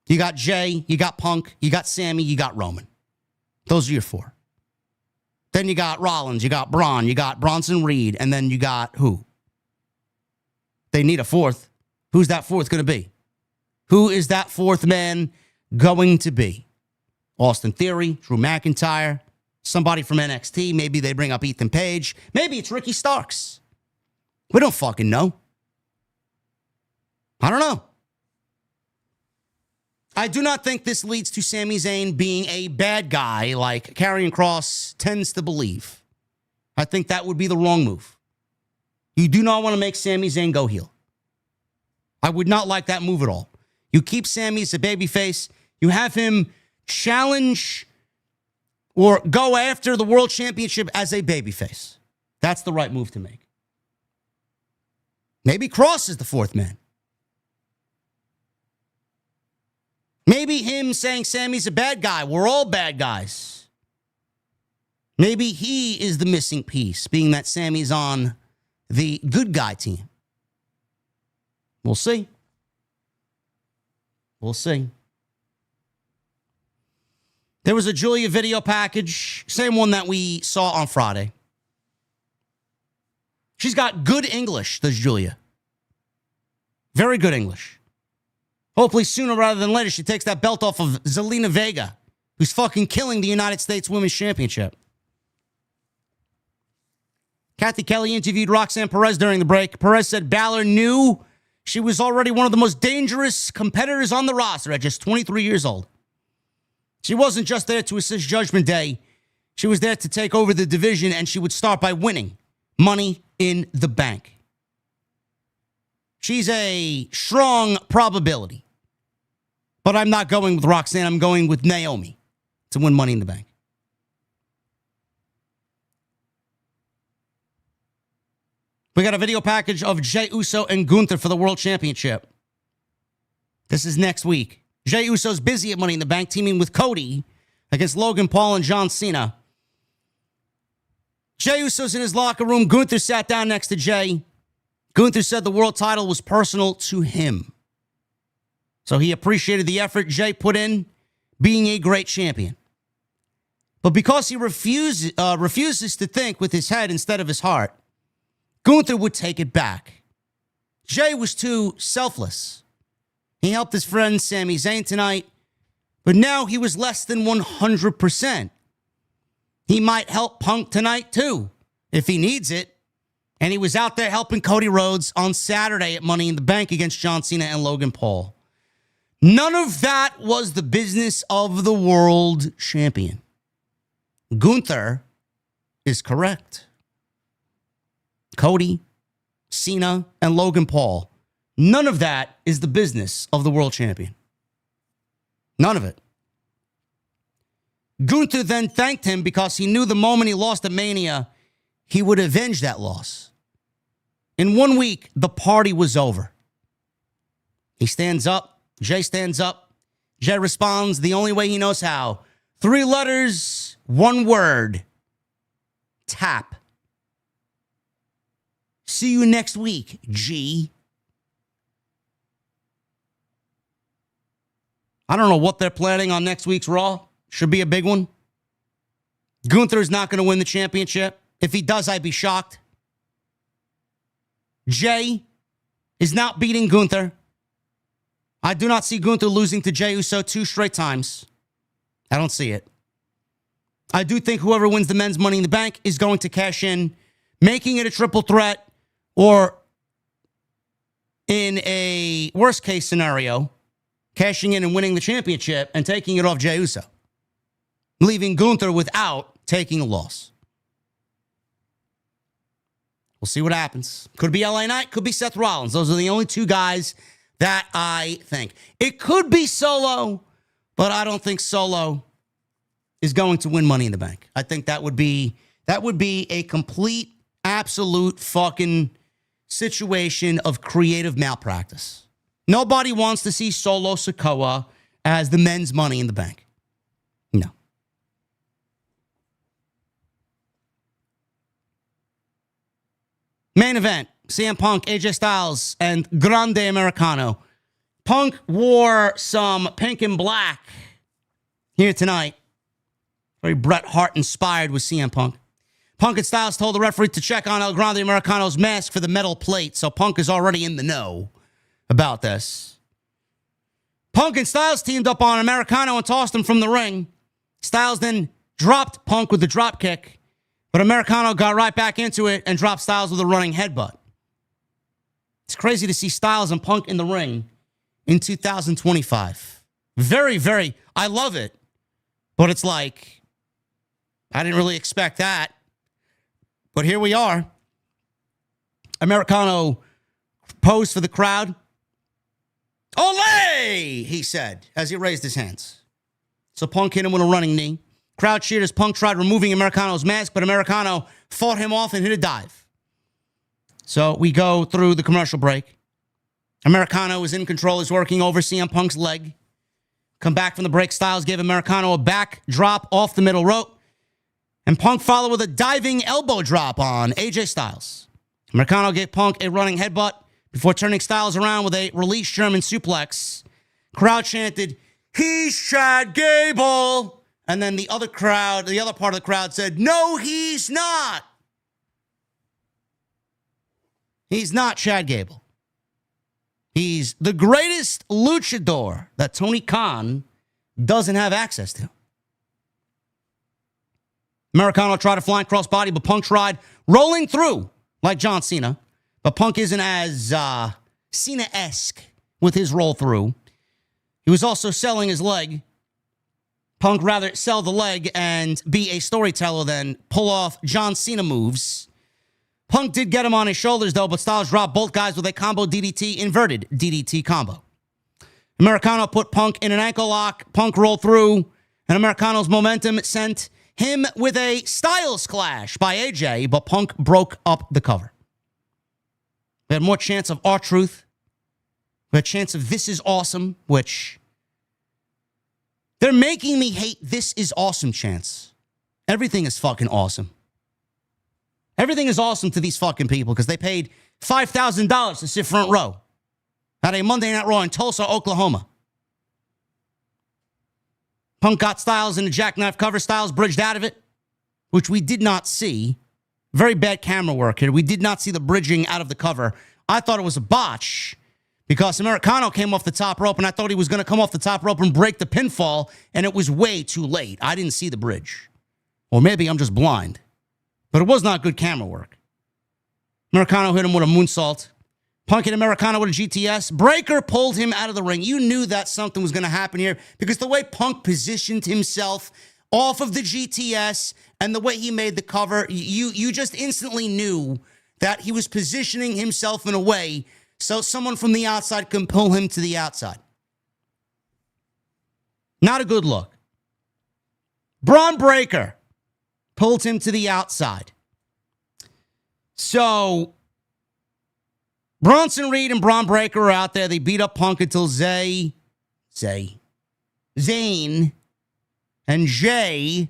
You got Jey, you got Punk, you got Sami, you got Roman. Those are your four. Then you got Rollins, you got Braun, you got Bronson Reed, and then you got who? They need a fourth. Who's that fourth going to be? Who is that fourth man going to be? Austin Theory, Drew McIntyre, somebody from NXT. Maybe they bring up Ethan Page. Maybe it's Ricky Starks. We don't fucking know. I don't know. I do not think this leads to Sami Zayn being a bad guy like Karrion Kross tends to believe. I think that would be the wrong move. You do not want to make Sami Zayn go heel. I would not like that move at all. You keep Sami as a babyface. You have him challenge or go after the world championship as a babyface. That's the right move to make. Maybe Kross is the fourth man. Maybe him saying Sami's a bad guy. We're all bad guys. Maybe he is the missing piece, being that Sami's on the good guy team. We'll see. We'll see. There was a Julia video package, same one that we saw on Friday. She's got good English, does Julia. Very good English. Hopefully sooner rather than later, she takes that belt off of Zelina Vega, who's fucking killing the United States Women's Championship. Kathy Kelly interviewed Roxanne Perez during the break. Perez said Balor knew she was already one of the most dangerous competitors on the roster at just 23 years old. She wasn't just there to assist Judgment Day. She was there to take over the division, and she would start by winning Money in the Bank. She's a strong probability. But I'm not going with Roxanne. I'm going with Naomi to win Money in the Bank. We got a video package of Jey Uso and Gunther for the World Championship. This is next week. Jey Uso's busy at Money in the Bank, teaming with Cody against Logan Paul and John Cena. Jey Uso's in his locker room. Gunther sat down next to Jey. Gunther said the world title was personal to him. So he appreciated the effort Jey put in being a great champion. But because he refuses to think with his head instead of his heart, Gunther would take it back. Jey was too selfless. He helped his friend Sami Zayn tonight, but now he was less than 100%. He might help Punk tonight too, if he needs it. And he was out there helping Cody Rhodes on Saturday at Money in the Bank against John Cena and Logan Paul. None of that was the business of the world champion. Gunther is correct. Cody, Cena, and Logan Paul. None of that is the business of the world champion. None of it. Gunther then thanked him because he knew the moment he lost at Mania, he would avenge that loss. In 1 week, the party was over. He stands up. Jey stands up. Jey responds the only way he knows how. 3 letters, 1 word. Tap. See you next week, G. I don't know what they're planning on next week's Raw. Should be a big one. Gunther is not going to win the championship. If he does, I'd be shocked. Jey is not beating Gunther. I do not see Gunther losing to Jey Uso 2 straight times. I don't see it. I do think whoever wins the men's Money in the Bank is going to cash in, making it a triple threat, or in a worst case scenario, cashing in and winning the championship and taking it off Jey Uso, leaving Gunther without taking a loss. We'll see what happens. Could be LA Knight, could be Seth Rollins. Those are the only 2 guys that I think. It could be Solo, but I don't think Solo is going to win Money in the Bank. I think that would be a complete, absolute fucking situation of creative malpractice. Nobody wants to see Solo Sikoa as the men's Money in the Bank. No. Main event. CM Punk, AJ Styles, and Grande Americano. Punk wore some pink and black here tonight. Very Bret Hart inspired with CM Punk. Punk and Styles told the referee to check on El Grande Americano's mask for the metal plate, so Punk is already in the know about this. Punk and Styles teamed up on Americano and tossed him from the ring. Styles then dropped Punk with the drop kick, but Americano got right back into it and dropped Styles with a running headbutt. It's crazy to see Styles and Punk in the ring in 2025. Very, very, I love it, but it's like, I didn't really expect that. But here we are. Americano posed for the crowd. Olay, he said, as he raised his hands. So Punk hit him with a running knee. Crowd cheered as Punk tried removing Americano's mask, but Americano fought him off and hit a dive. So we go through the commercial break. Americano is in control. He's working over CM Punk's leg. Come back from the break. Styles gave Americano a back drop off the middle rope. And Punk followed with a diving elbow drop on AJ Styles. Americano gave Punk a running headbutt before turning Styles around with a release German suplex. Crowd chanted, "He's Chad Gable." And then the other part of the crowd said, "No, he's not. He's not Chad Gable. He's the greatest luchador that Tony Khan doesn't have access to." Americano tried a flying crossbody, but Punk tried rolling through like John Cena. But Punk isn't as Cena-esque with his roll through. He was also selling his leg. Punk rather sell the leg and be a storyteller than pull off John Cena moves. Punk did get him on his shoulders, though, but Styles dropped both guys with a combo DDT, inverted DDT combo. Americano put Punk in an ankle lock. Punk rolled through, and Americano's momentum sent him with a Styles Clash by AJ, but Punk broke up the cover. We had more chance of R-Truth. We had a chance of This Is Awesome, which they're making me hate This Is Awesome chants. Everything is fucking awesome. Everything is awesome to these fucking people because they paid $5,000 to sit front row at a Monday Night Raw in Tulsa, Oklahoma. Punk got Styles in a jackknife cover. Styles bridged out of it, which we did not see. Very bad camera work here. We did not see the bridging out of the cover. I thought it was a botch because Americano came off the top rope, and I thought he was going to come off the top rope and break the pinfall, and it was way too late. I didn't see the bridge. Or maybe I'm just blind. But it was not good camera work. Americano hit him with a moonsault. Punk hit Americano with a GTS. Breakker pulled him out of the ring. You knew that something was going to happen here because the way Punk positioned himself off of the GTS and the way he made the cover, you just instantly knew that he was positioning himself in a way so someone from the outside can pull him to the outside. Not a good look. Bron Breakker pulled him to the outside. So Bronson Reed and Bron Breakker are out there. They beat up Punk until Zayn and Jey,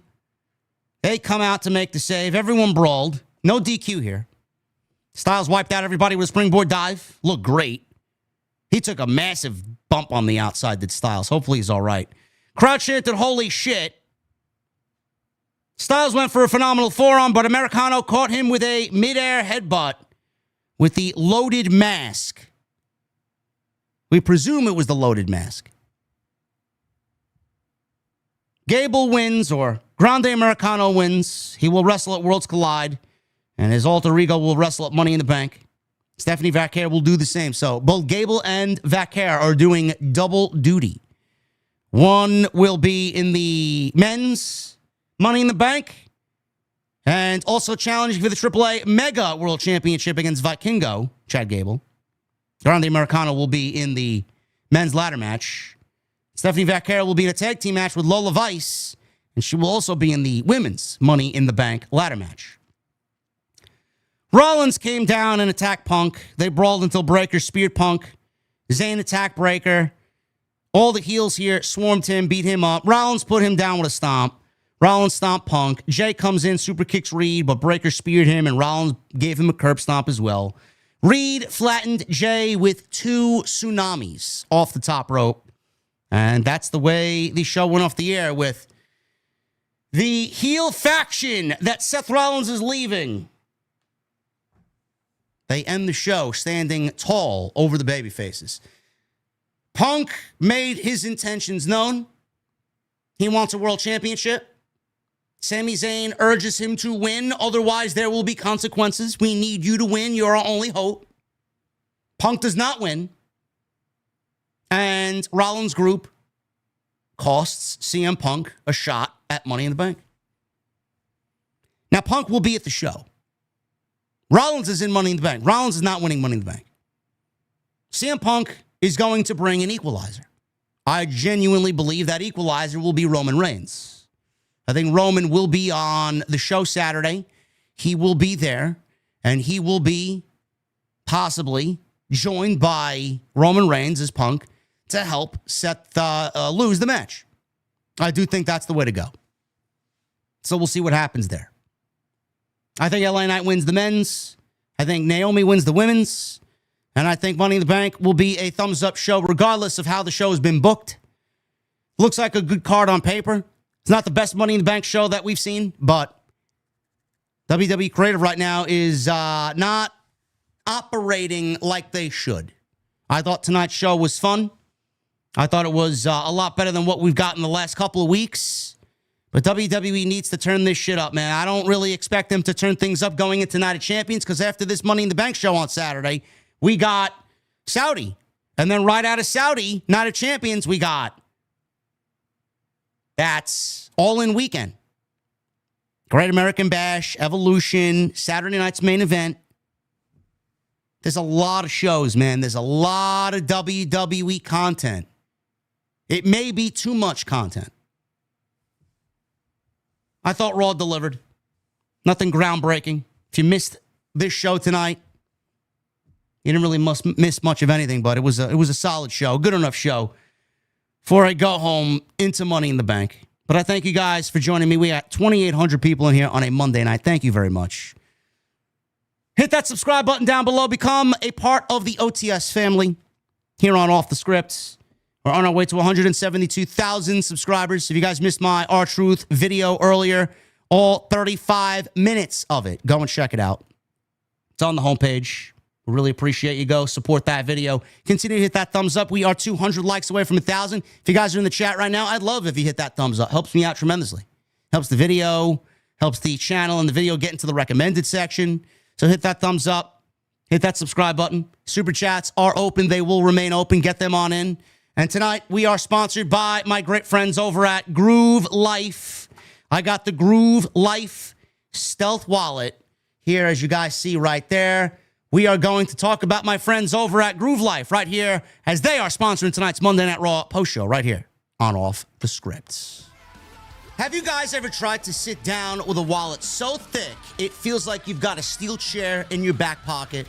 they come out to make the save. Everyone brawled. No DQ here. Styles wiped out everybody with a springboard dive. Looked great. He took a massive bump on the outside, did Styles. Hopefully he's all right. Crowd chanted, "Holy shit." Styles went for a phenomenal forearm, but Americano caught him with a midair headbutt with the loaded mask. We presume it was the loaded mask. Gable wins, or Grande Americano wins. He will wrestle at Worlds Collide, and his alter ego will wrestle at Money in the Bank. Stephanie Vaquer will do the same. So both Gable and Vaquer are doing double duty. One will be in the men's Money in the Bank, and also challenging for the AAA Mega World Championship against Vikingo, Chad Gable. Grande Americano will be in the men's ladder match. Stephanie Vaquer will be in a tag team match with Lola Vice, and she will also be in the women's Money in the Bank ladder match. Rollins came down and attacked Punk. They brawled until Breakker speared Punk. Zayn attacked Breakker. All the heels here swarmed him, beat him up. Rollins put him down with a stomp. Rollins stomped Punk. Jey comes in, super kicks Reed, but Breakker speared him, and Rollins gave him a curb stomp as well. Reed flattened Jey with 2 tsunamis off the top rope. And that's the way the show went off the air, with the heel faction that Seth Rollins is leaving. They end the show standing tall over the babyfaces. Punk made his intentions known. He wants a world championship. Sami Zayn urges him to win, otherwise there will be consequences. We need you to win. You're our only hope. Punk does not win. And Rollins' group costs CM Punk a shot at Money in the Bank. Now, Punk will be at the show. Rollins is in Money in the Bank. Rollins is not winning Money in the Bank. CM Punk is going to bring an equalizer. I genuinely believe that equalizer will be Roman Reigns. I think Roman will be on the show Saturday. He will be there, and he will be possibly joined by Roman Reigns as Punk to help Seth lose the match. I do think that's the way to go. So we'll see what happens there. I think LA Knight wins the men's. I think Naomi wins the women's. And I think Money in the Bank will be a thumbs-up show regardless of how the show has been booked. Looks like a good card on paper. It's not the best Money in the Bank show that we've seen, but WWE Creative right now is not operating like they should. I thought tonight's show was fun. I thought it was a lot better than what we've got in the last couple of weeks. But WWE needs to turn this shit up, man. I don't really expect them to turn things up going into Night of Champions, because after this Money in the Bank show on Saturday, we got Saudi. And then right out of Saudi, Night of Champions, we got that's all-in weekend. Great American Bash, Evolution, Saturday night's main event. There's a lot of shows, man. There's a lot of WWE content. It may be too much content. I thought Raw delivered. Nothing groundbreaking. If you missed this show tonight, you didn't really miss much of anything, but it was a solid show, good enough show before I go home into Money in the Bank. But I thank you guys for joining me. We got 2,800 people in here on a Monday night. Thank you very much. Hit that subscribe button down below. Become a part of the OTS family here on Off the Script. We're on our way to 172,000 subscribers. If you guys missed my R-Truth video earlier, all 35 minutes of it, go and check it out. It's on the homepage. We really appreciate you. Go support that video. Continue to hit that thumbs up. We are 200 likes away from 1,000. If you guys are in the chat right now, I'd love if you hit that thumbs up. Helps me out tremendously. Helps the video, helps the channel and the video get into the recommended section. So hit that thumbs up. Hit that subscribe button. Super chats are open. They will remain open. Get them on in. And tonight, we are sponsored by my great friends over at Groove Life. I got the Groove Life Stealth Wallet here, as you guys see right there. We are going to talk about my friends over at Groove Life right here, as they are sponsoring tonight's Monday Night Raw post show right here on Off the Script. Have you guys ever tried to sit down with a wallet so thick it feels like you've got a steel chair in your back pocket?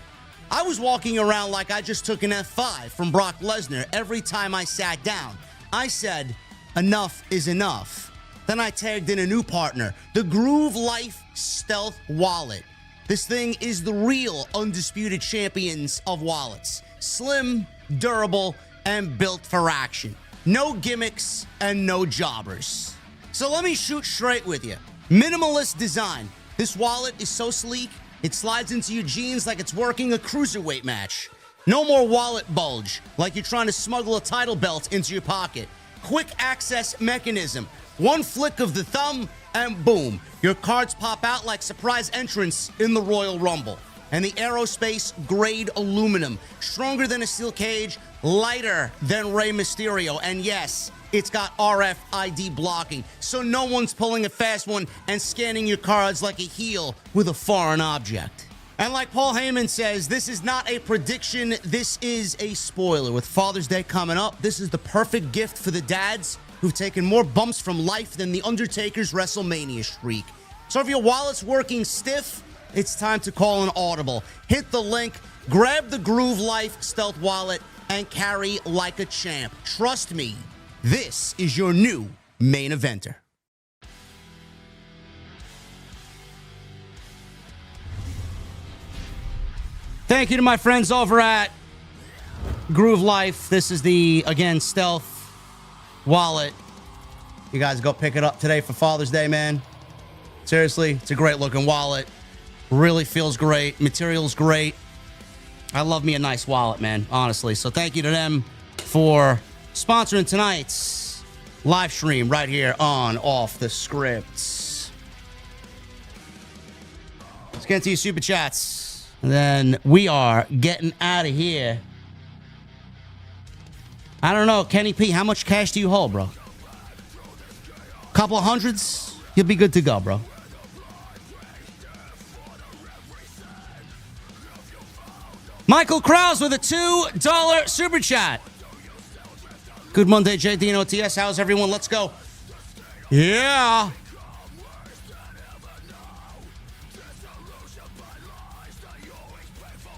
I was walking around like I just took an F5 from Brock Lesnar every time I sat down. I said, enough is enough. Then I tagged in a new partner, the Groove Life Stealth Wallet. This thing is the real undisputed champions of wallets. Slim, durable, and built for action. No gimmicks and no jobbers. So let me shoot straight with you. Minimalist design. This wallet is so sleek, it slides into your jeans like it's working a cruiserweight match. No more wallet bulge, like you're trying to smuggle a title belt into your pocket. Quick access mechanism. One flick of the thumb, and boom, your cards pop out like surprise entrants in the Royal Rumble. And the aerospace grade aluminum, stronger than a steel cage, lighter than Rey Mysterio. And yes, it's got RFID blocking, so no one's pulling a fast one and scanning your cards like a heel with a foreign object. And like Paul Heyman says, this is not a prediction, this is a spoiler. With Father's Day coming up, this is the perfect gift for the dads who've taken more bumps from life than The Undertaker's WrestleMania streak. So if your wallet's working stiff, it's time to call an audible. Hit the link, grab the Groove Life Stealth Wallet, and carry like a champ. Trust me, this is your new main eventer. Thank you to my friends over at Groove Life. This is the, again, Stealth wallet. You guys go pick it up today for Father's Day, man. Seriously, it's a great looking wallet. Really feels great. Material's great. I love me a nice wallet, man, honestly. So thank you to them for sponsoring tonight's live stream right here on Off the Scripts. Let's get into your super chats. And then we are getting out of here. I don't know, Kenny P, how much cash do you hold, bro? Couple of hundreds? You'll be good to go, bro. Michael Krause with a $2 super chat. Good Monday, JD and OTS. How's everyone? Let's go. Yeah.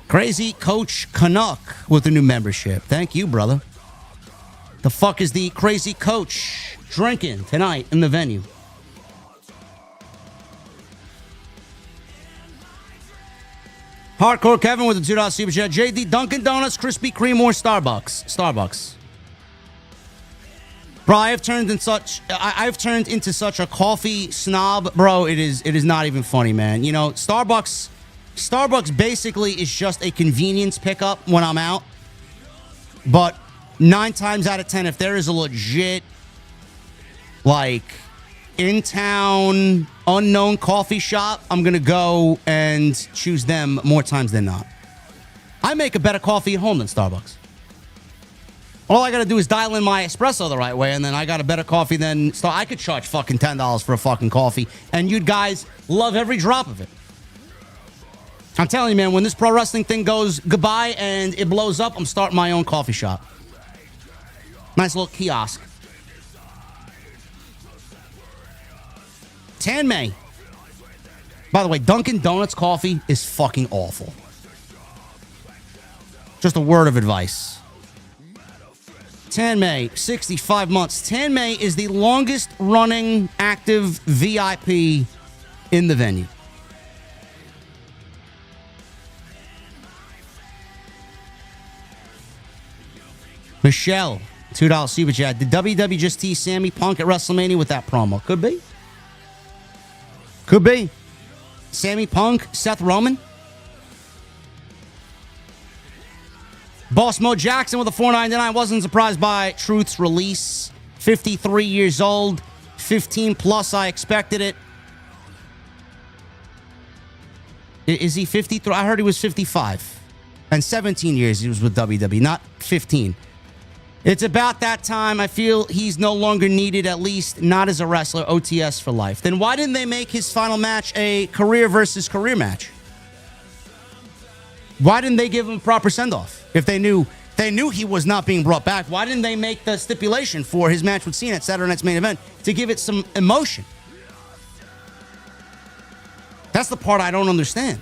Crazy Coach Canuck with a new membership. Thank you, brother. The fuck is the Crazy Coach drinking tonight in the venue? Hardcore Kevin with a $2 super chat. JD, Dunkin' Donuts, Krispy Kreme, or Starbucks? Bro, I've turned into such a coffee snob, bro. It is not even funny, man. You know, Starbucks basically is just a convenience pickup when I'm out. But 9 times out of 10, if there is a legit, like, in-town, unknown coffee shop, I'm going to go and choose them more times than not. I make a better coffee at home than Starbucks. All I got to do is dial in my espresso the right way, and then I got a better coffee than Starbucks. I could charge fucking $10 for a fucking coffee, and you guys love every drop of it. I'm telling you, man, when this pro wrestling thing goes goodbye and it blows up, I'm starting my own coffee shop. Nice little kiosk. Tan May. By the way, Dunkin' Donuts coffee is fucking awful. Just a word of advice. Tan May, 65 months. Tan May is the longest running active VIP in the venue. Michelle, $2 super chat. Did WWE just tease Sammy Punk at WrestleMania with that promo? Could be. Could be. Sammy Punk, Seth Roman. Boss Mo Jackson with a $4.99. Wasn't surprised by Truth's release. 53 years old. 15 plus. I expected it. Is he 53? I heard he was 55. And 17 years he was with WWE, not 15. It's about that time. I feel he's no longer needed, at least not as a wrestler. OTS for life. Then why didn't they make his final match a career versus career match? Why didn't they give him a proper send-off? If they knew he was not being brought back, why didn't they make the stipulation for his match with Cena at Saturday Night's Main Event to give it some emotion? That's the part I don't understand.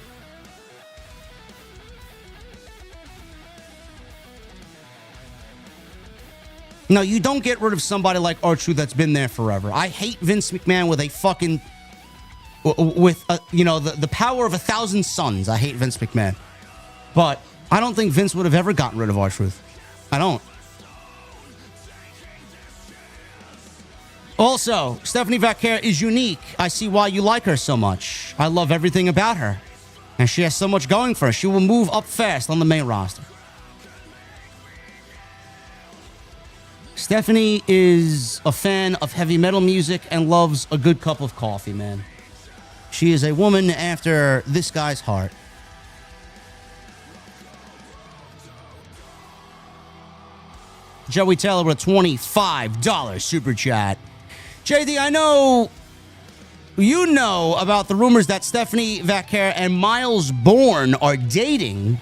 No, you don't get rid of somebody like R-Truth that's been there forever. I hate Vince McMahon with a fucking... the power of 1,000 suns. I hate Vince McMahon. But I don't think Vince would have ever gotten rid of R-Truth. I don't. Also, Stephanie Vaquer is unique. I see why you like her so much. I love everything about her. And she has so much going for her. She will move up fast on the main roster. Stephanie is a fan of heavy metal music and loves a good cup of coffee, man. She is a woman after this guy's heart. Joey Taylor with a $25 super chat. JD, I know you know about the rumors that Stephanie Vaquer and Miles Bourne are dating.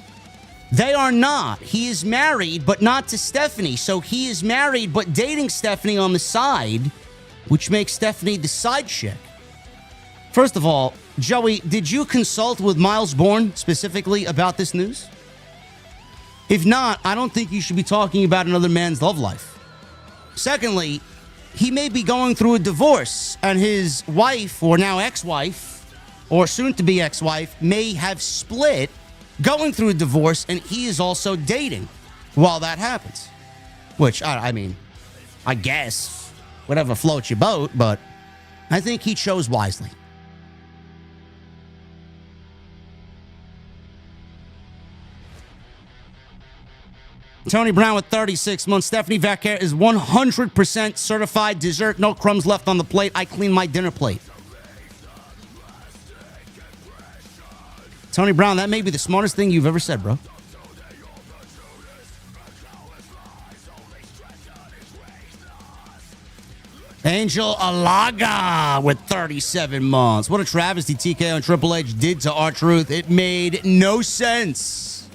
They are not. He is married, but not to Stephanie. So he is married, but dating Stephanie on the side, which makes Stephanie the side chick. First of all, Joey, did you consult with Miles Bourne specifically about this news? If not, I don't think you should be talking about another man's love life. Secondly, he may be going through a divorce, and his wife, or now ex-wife, or soon-to-be ex-wife, may have split going through a divorce, and he is also dating while that happens. Which, I mean, I guess, whatever floats your boat, but I think he chose wisely. Tony Brown with 36 months. Stephanie Vaquer is 100% certified dessert. No crumbs left on the plate. I clean my dinner plate. Tony Brown, that may be the smartest thing you've ever said, bro. Angel Alaga with 37 months. What a travesty TKO and Triple H did to R-Truth. It made no sense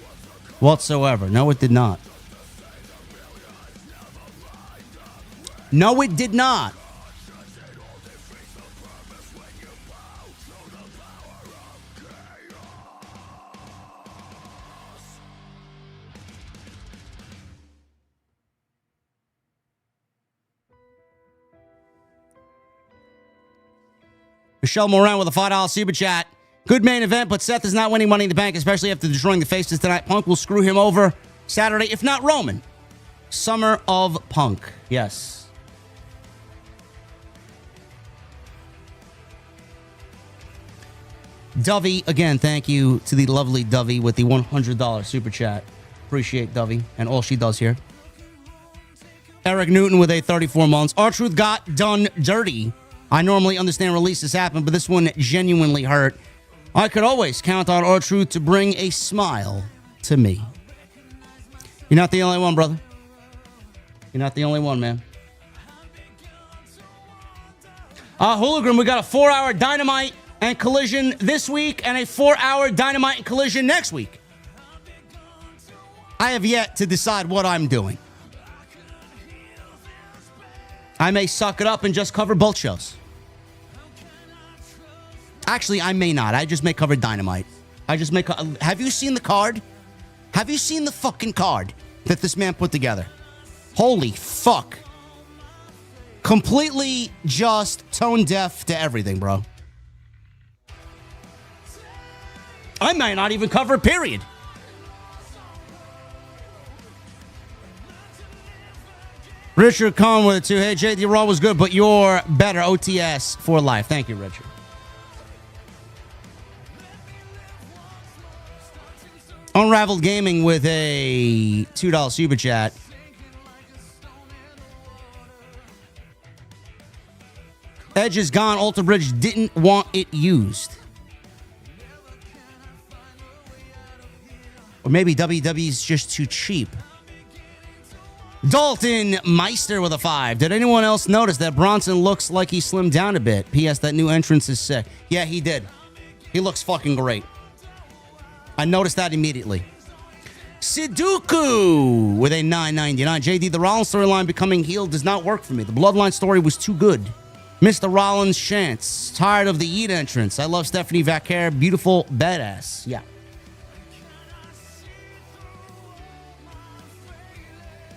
whatsoever. No, it did not. No, it did not. Michelle Moran with a $5 super chat. Good main event, but Seth is not winning Money in the Bank, especially after destroying the Faces tonight. Punk will screw him over Saturday, if not Roman. Summer of Punk. Yes. Dovey, again, thank you to the lovely Dovey with the $100 super chat. Appreciate Dovey and all she does here. Eric Newton with a 34 months. R-Truth got done dirty. I normally understand releases happen, but this one genuinely hurt. I could always count on R-Truth to bring a smile to me. You're not the only one, brother. You're not the only one, man. Hooligan, we got a 4-hour Dynamite and Collision this week and a 4-hour Dynamite and Collision next week. I have yet to decide what I'm doing. I may suck it up and just cover both shows. Actually, I may not. I just may cover Dynamite. Have you seen the card? Have you seen the fucking card that this man put together? Holy fuck. Completely just tone deaf to everything, bro. I might not even cover a period. Richard Conway, too. Hey, JD Raw was good, but you're better. OTS for life. Thank you, Richard. Unraveled Gaming with a $2 super chat. Edge is gone. Alter Bridge didn't want it used. Or maybe WWE's just too cheap. Dalton Meister with a 5. Did anyone else notice that Bronson looks like he slimmed down a bit? P.S. That new entrance is sick. Yeah, he did. He looks fucking great. I noticed that immediately. Siduku with a $9.99. JD, the Rollins storyline becoming heel does not work for me. The Bloodline story was too good. Mr. Rollins chants. Tired of the Eat entrance. I love Stephanie Vaquer. Beautiful badass. Yeah.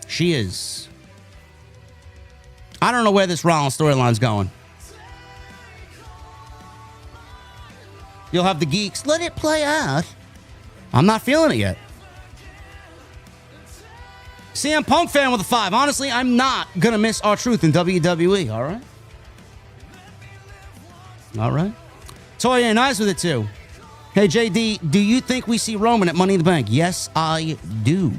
She is. I don't know where this Rollins storyline's going. You'll have the geeks. Let it play out. I'm not feeling it yet. CM Punk fan with a 5. Honestly, I'm not going to miss R-Truth in WWE. All right? All right. Toya and Eyes with it, too. Hey, JD, do you think we see Roman at Money in the Bank? Yes, I do.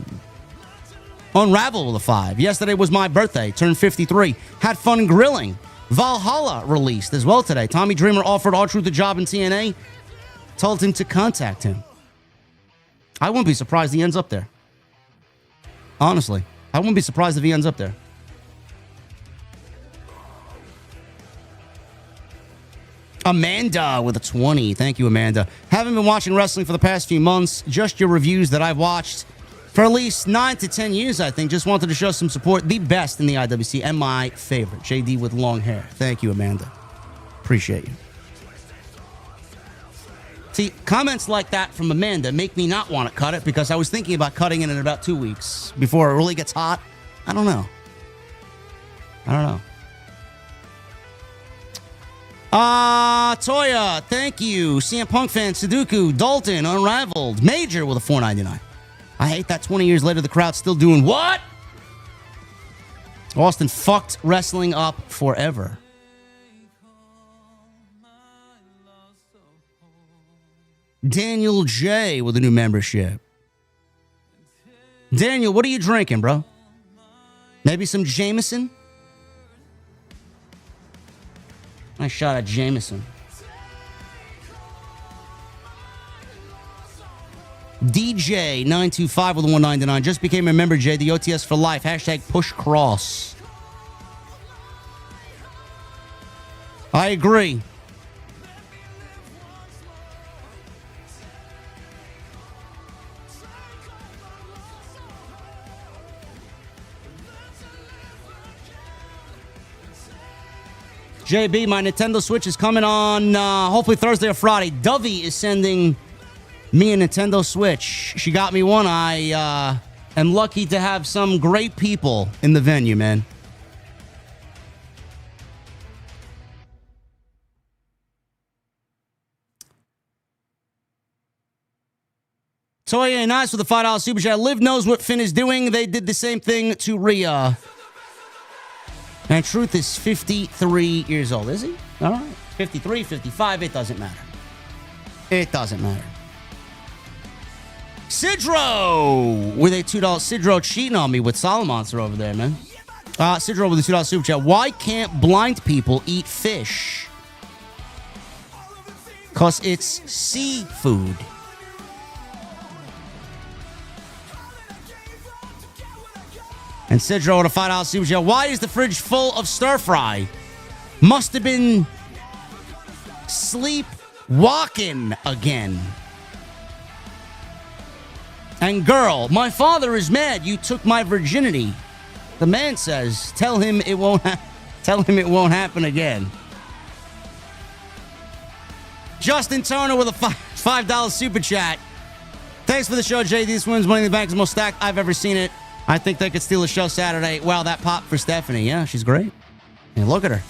Unravel with a 5. Yesterday was my birthday. Turned 53. Had fun grilling. Valhalla released as well today. Tommy Dreamer offered R-Truth a job in TNA. Told him to contact him. I wouldn't be surprised he ends up there. Honestly. I wouldn't be surprised if he ends up there. Amanda with a 20. Thank you, Amanda. Haven't been watching wrestling for the past few months. Just your reviews that I've watched for at least 9 to 10 years, I think. Just wanted to show some support. The best in the IWC and my favorite. JD with long hair. Thank you, Amanda. Appreciate you. See, comments like that from Amanda make me not want to cut it because I was thinking about cutting it in about 2 weeks before it really gets hot. I don't know. Toya, thank you. CM Punk fan, Sudoku, Dalton, Unrivaled, Major with a $4.99. I hate that 20 years later the crowd's still doing what? Austin fucked wrestling up forever. Daniel J with a new membership. Daniel, what are you drinking, bro? Maybe some Jameson? Nice shot at Jameson. DJ925 with a $1.99. Just became a member, Jay. The OTS for life. Hashtag push cross. I agree. JB, my Nintendo Switch is coming on hopefully Thursday or Friday. Dovey is sending me a Nintendo Switch. She got me one. I am lucky to have some great people in the venue, man. Toya and Nice with a $5 super chat. Liv knows what Finn is doing. They did the same thing to Rhea. And Truth is 53 years old. Is he? All right. 53, 55. It doesn't matter. It doesn't matter. Sidro with a $2. Sidro cheating on me with Solomonster over there, man. Sidro with a $2 super chat. Why can't blind people eat fish? Because it's seafood. And Sidro with a $5 super chat. Why is the fridge full of stir fry? Must have been sleepwalking again. And girl, my father is mad you took my virginity. The man says, tell him it won't happen again. Justin Turner with a $5 super chat. Thanks for the show, JD. This wins Money in the Bank is the most stacked I've ever seen it. I think they could steal a show Saturday. Wow, that pop for Stephanie. Yeah, she's great. Hey, look at her.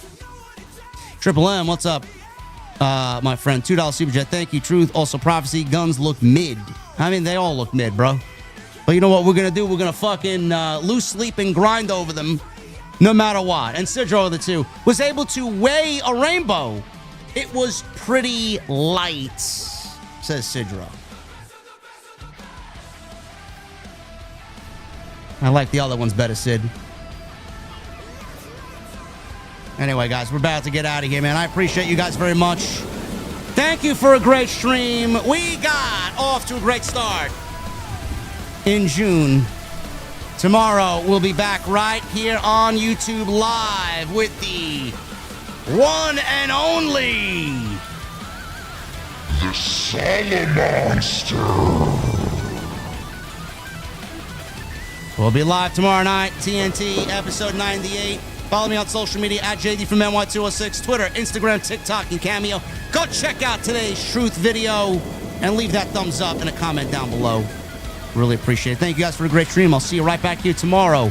Triple M, what's up? My friend, $2 super chat. Thank you, Truth. Also, Prophecy, guns look mid. I mean, they all look mid, bro. But you know what we're going to do? We're going to fucking lose sleep and grind over them no matter what. And Sidro, the two, was able to weigh a rainbow. It was pretty light, says Sidro. I like the other ones better, Sid. Anyway, guys, we're about to get out of here, man. I appreciate you guys very much. Thank you for a great stream. We got off to a great start in June. Tomorrow, we'll be back right here on YouTube Live with the one and only the Solomonster. We'll be live tomorrow night, TNT, episode 98. Follow me on social media at JDfromNY206, Twitter, Instagram, TikTok, and Cameo. Go check out today's Truth video and leave that thumbs up and a comment down below. Really appreciate it. Thank you guys for a great stream. I'll see you right back here tomorrow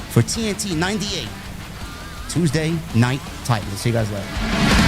for TNT 98, Tuesday Night Titans. See you guys later.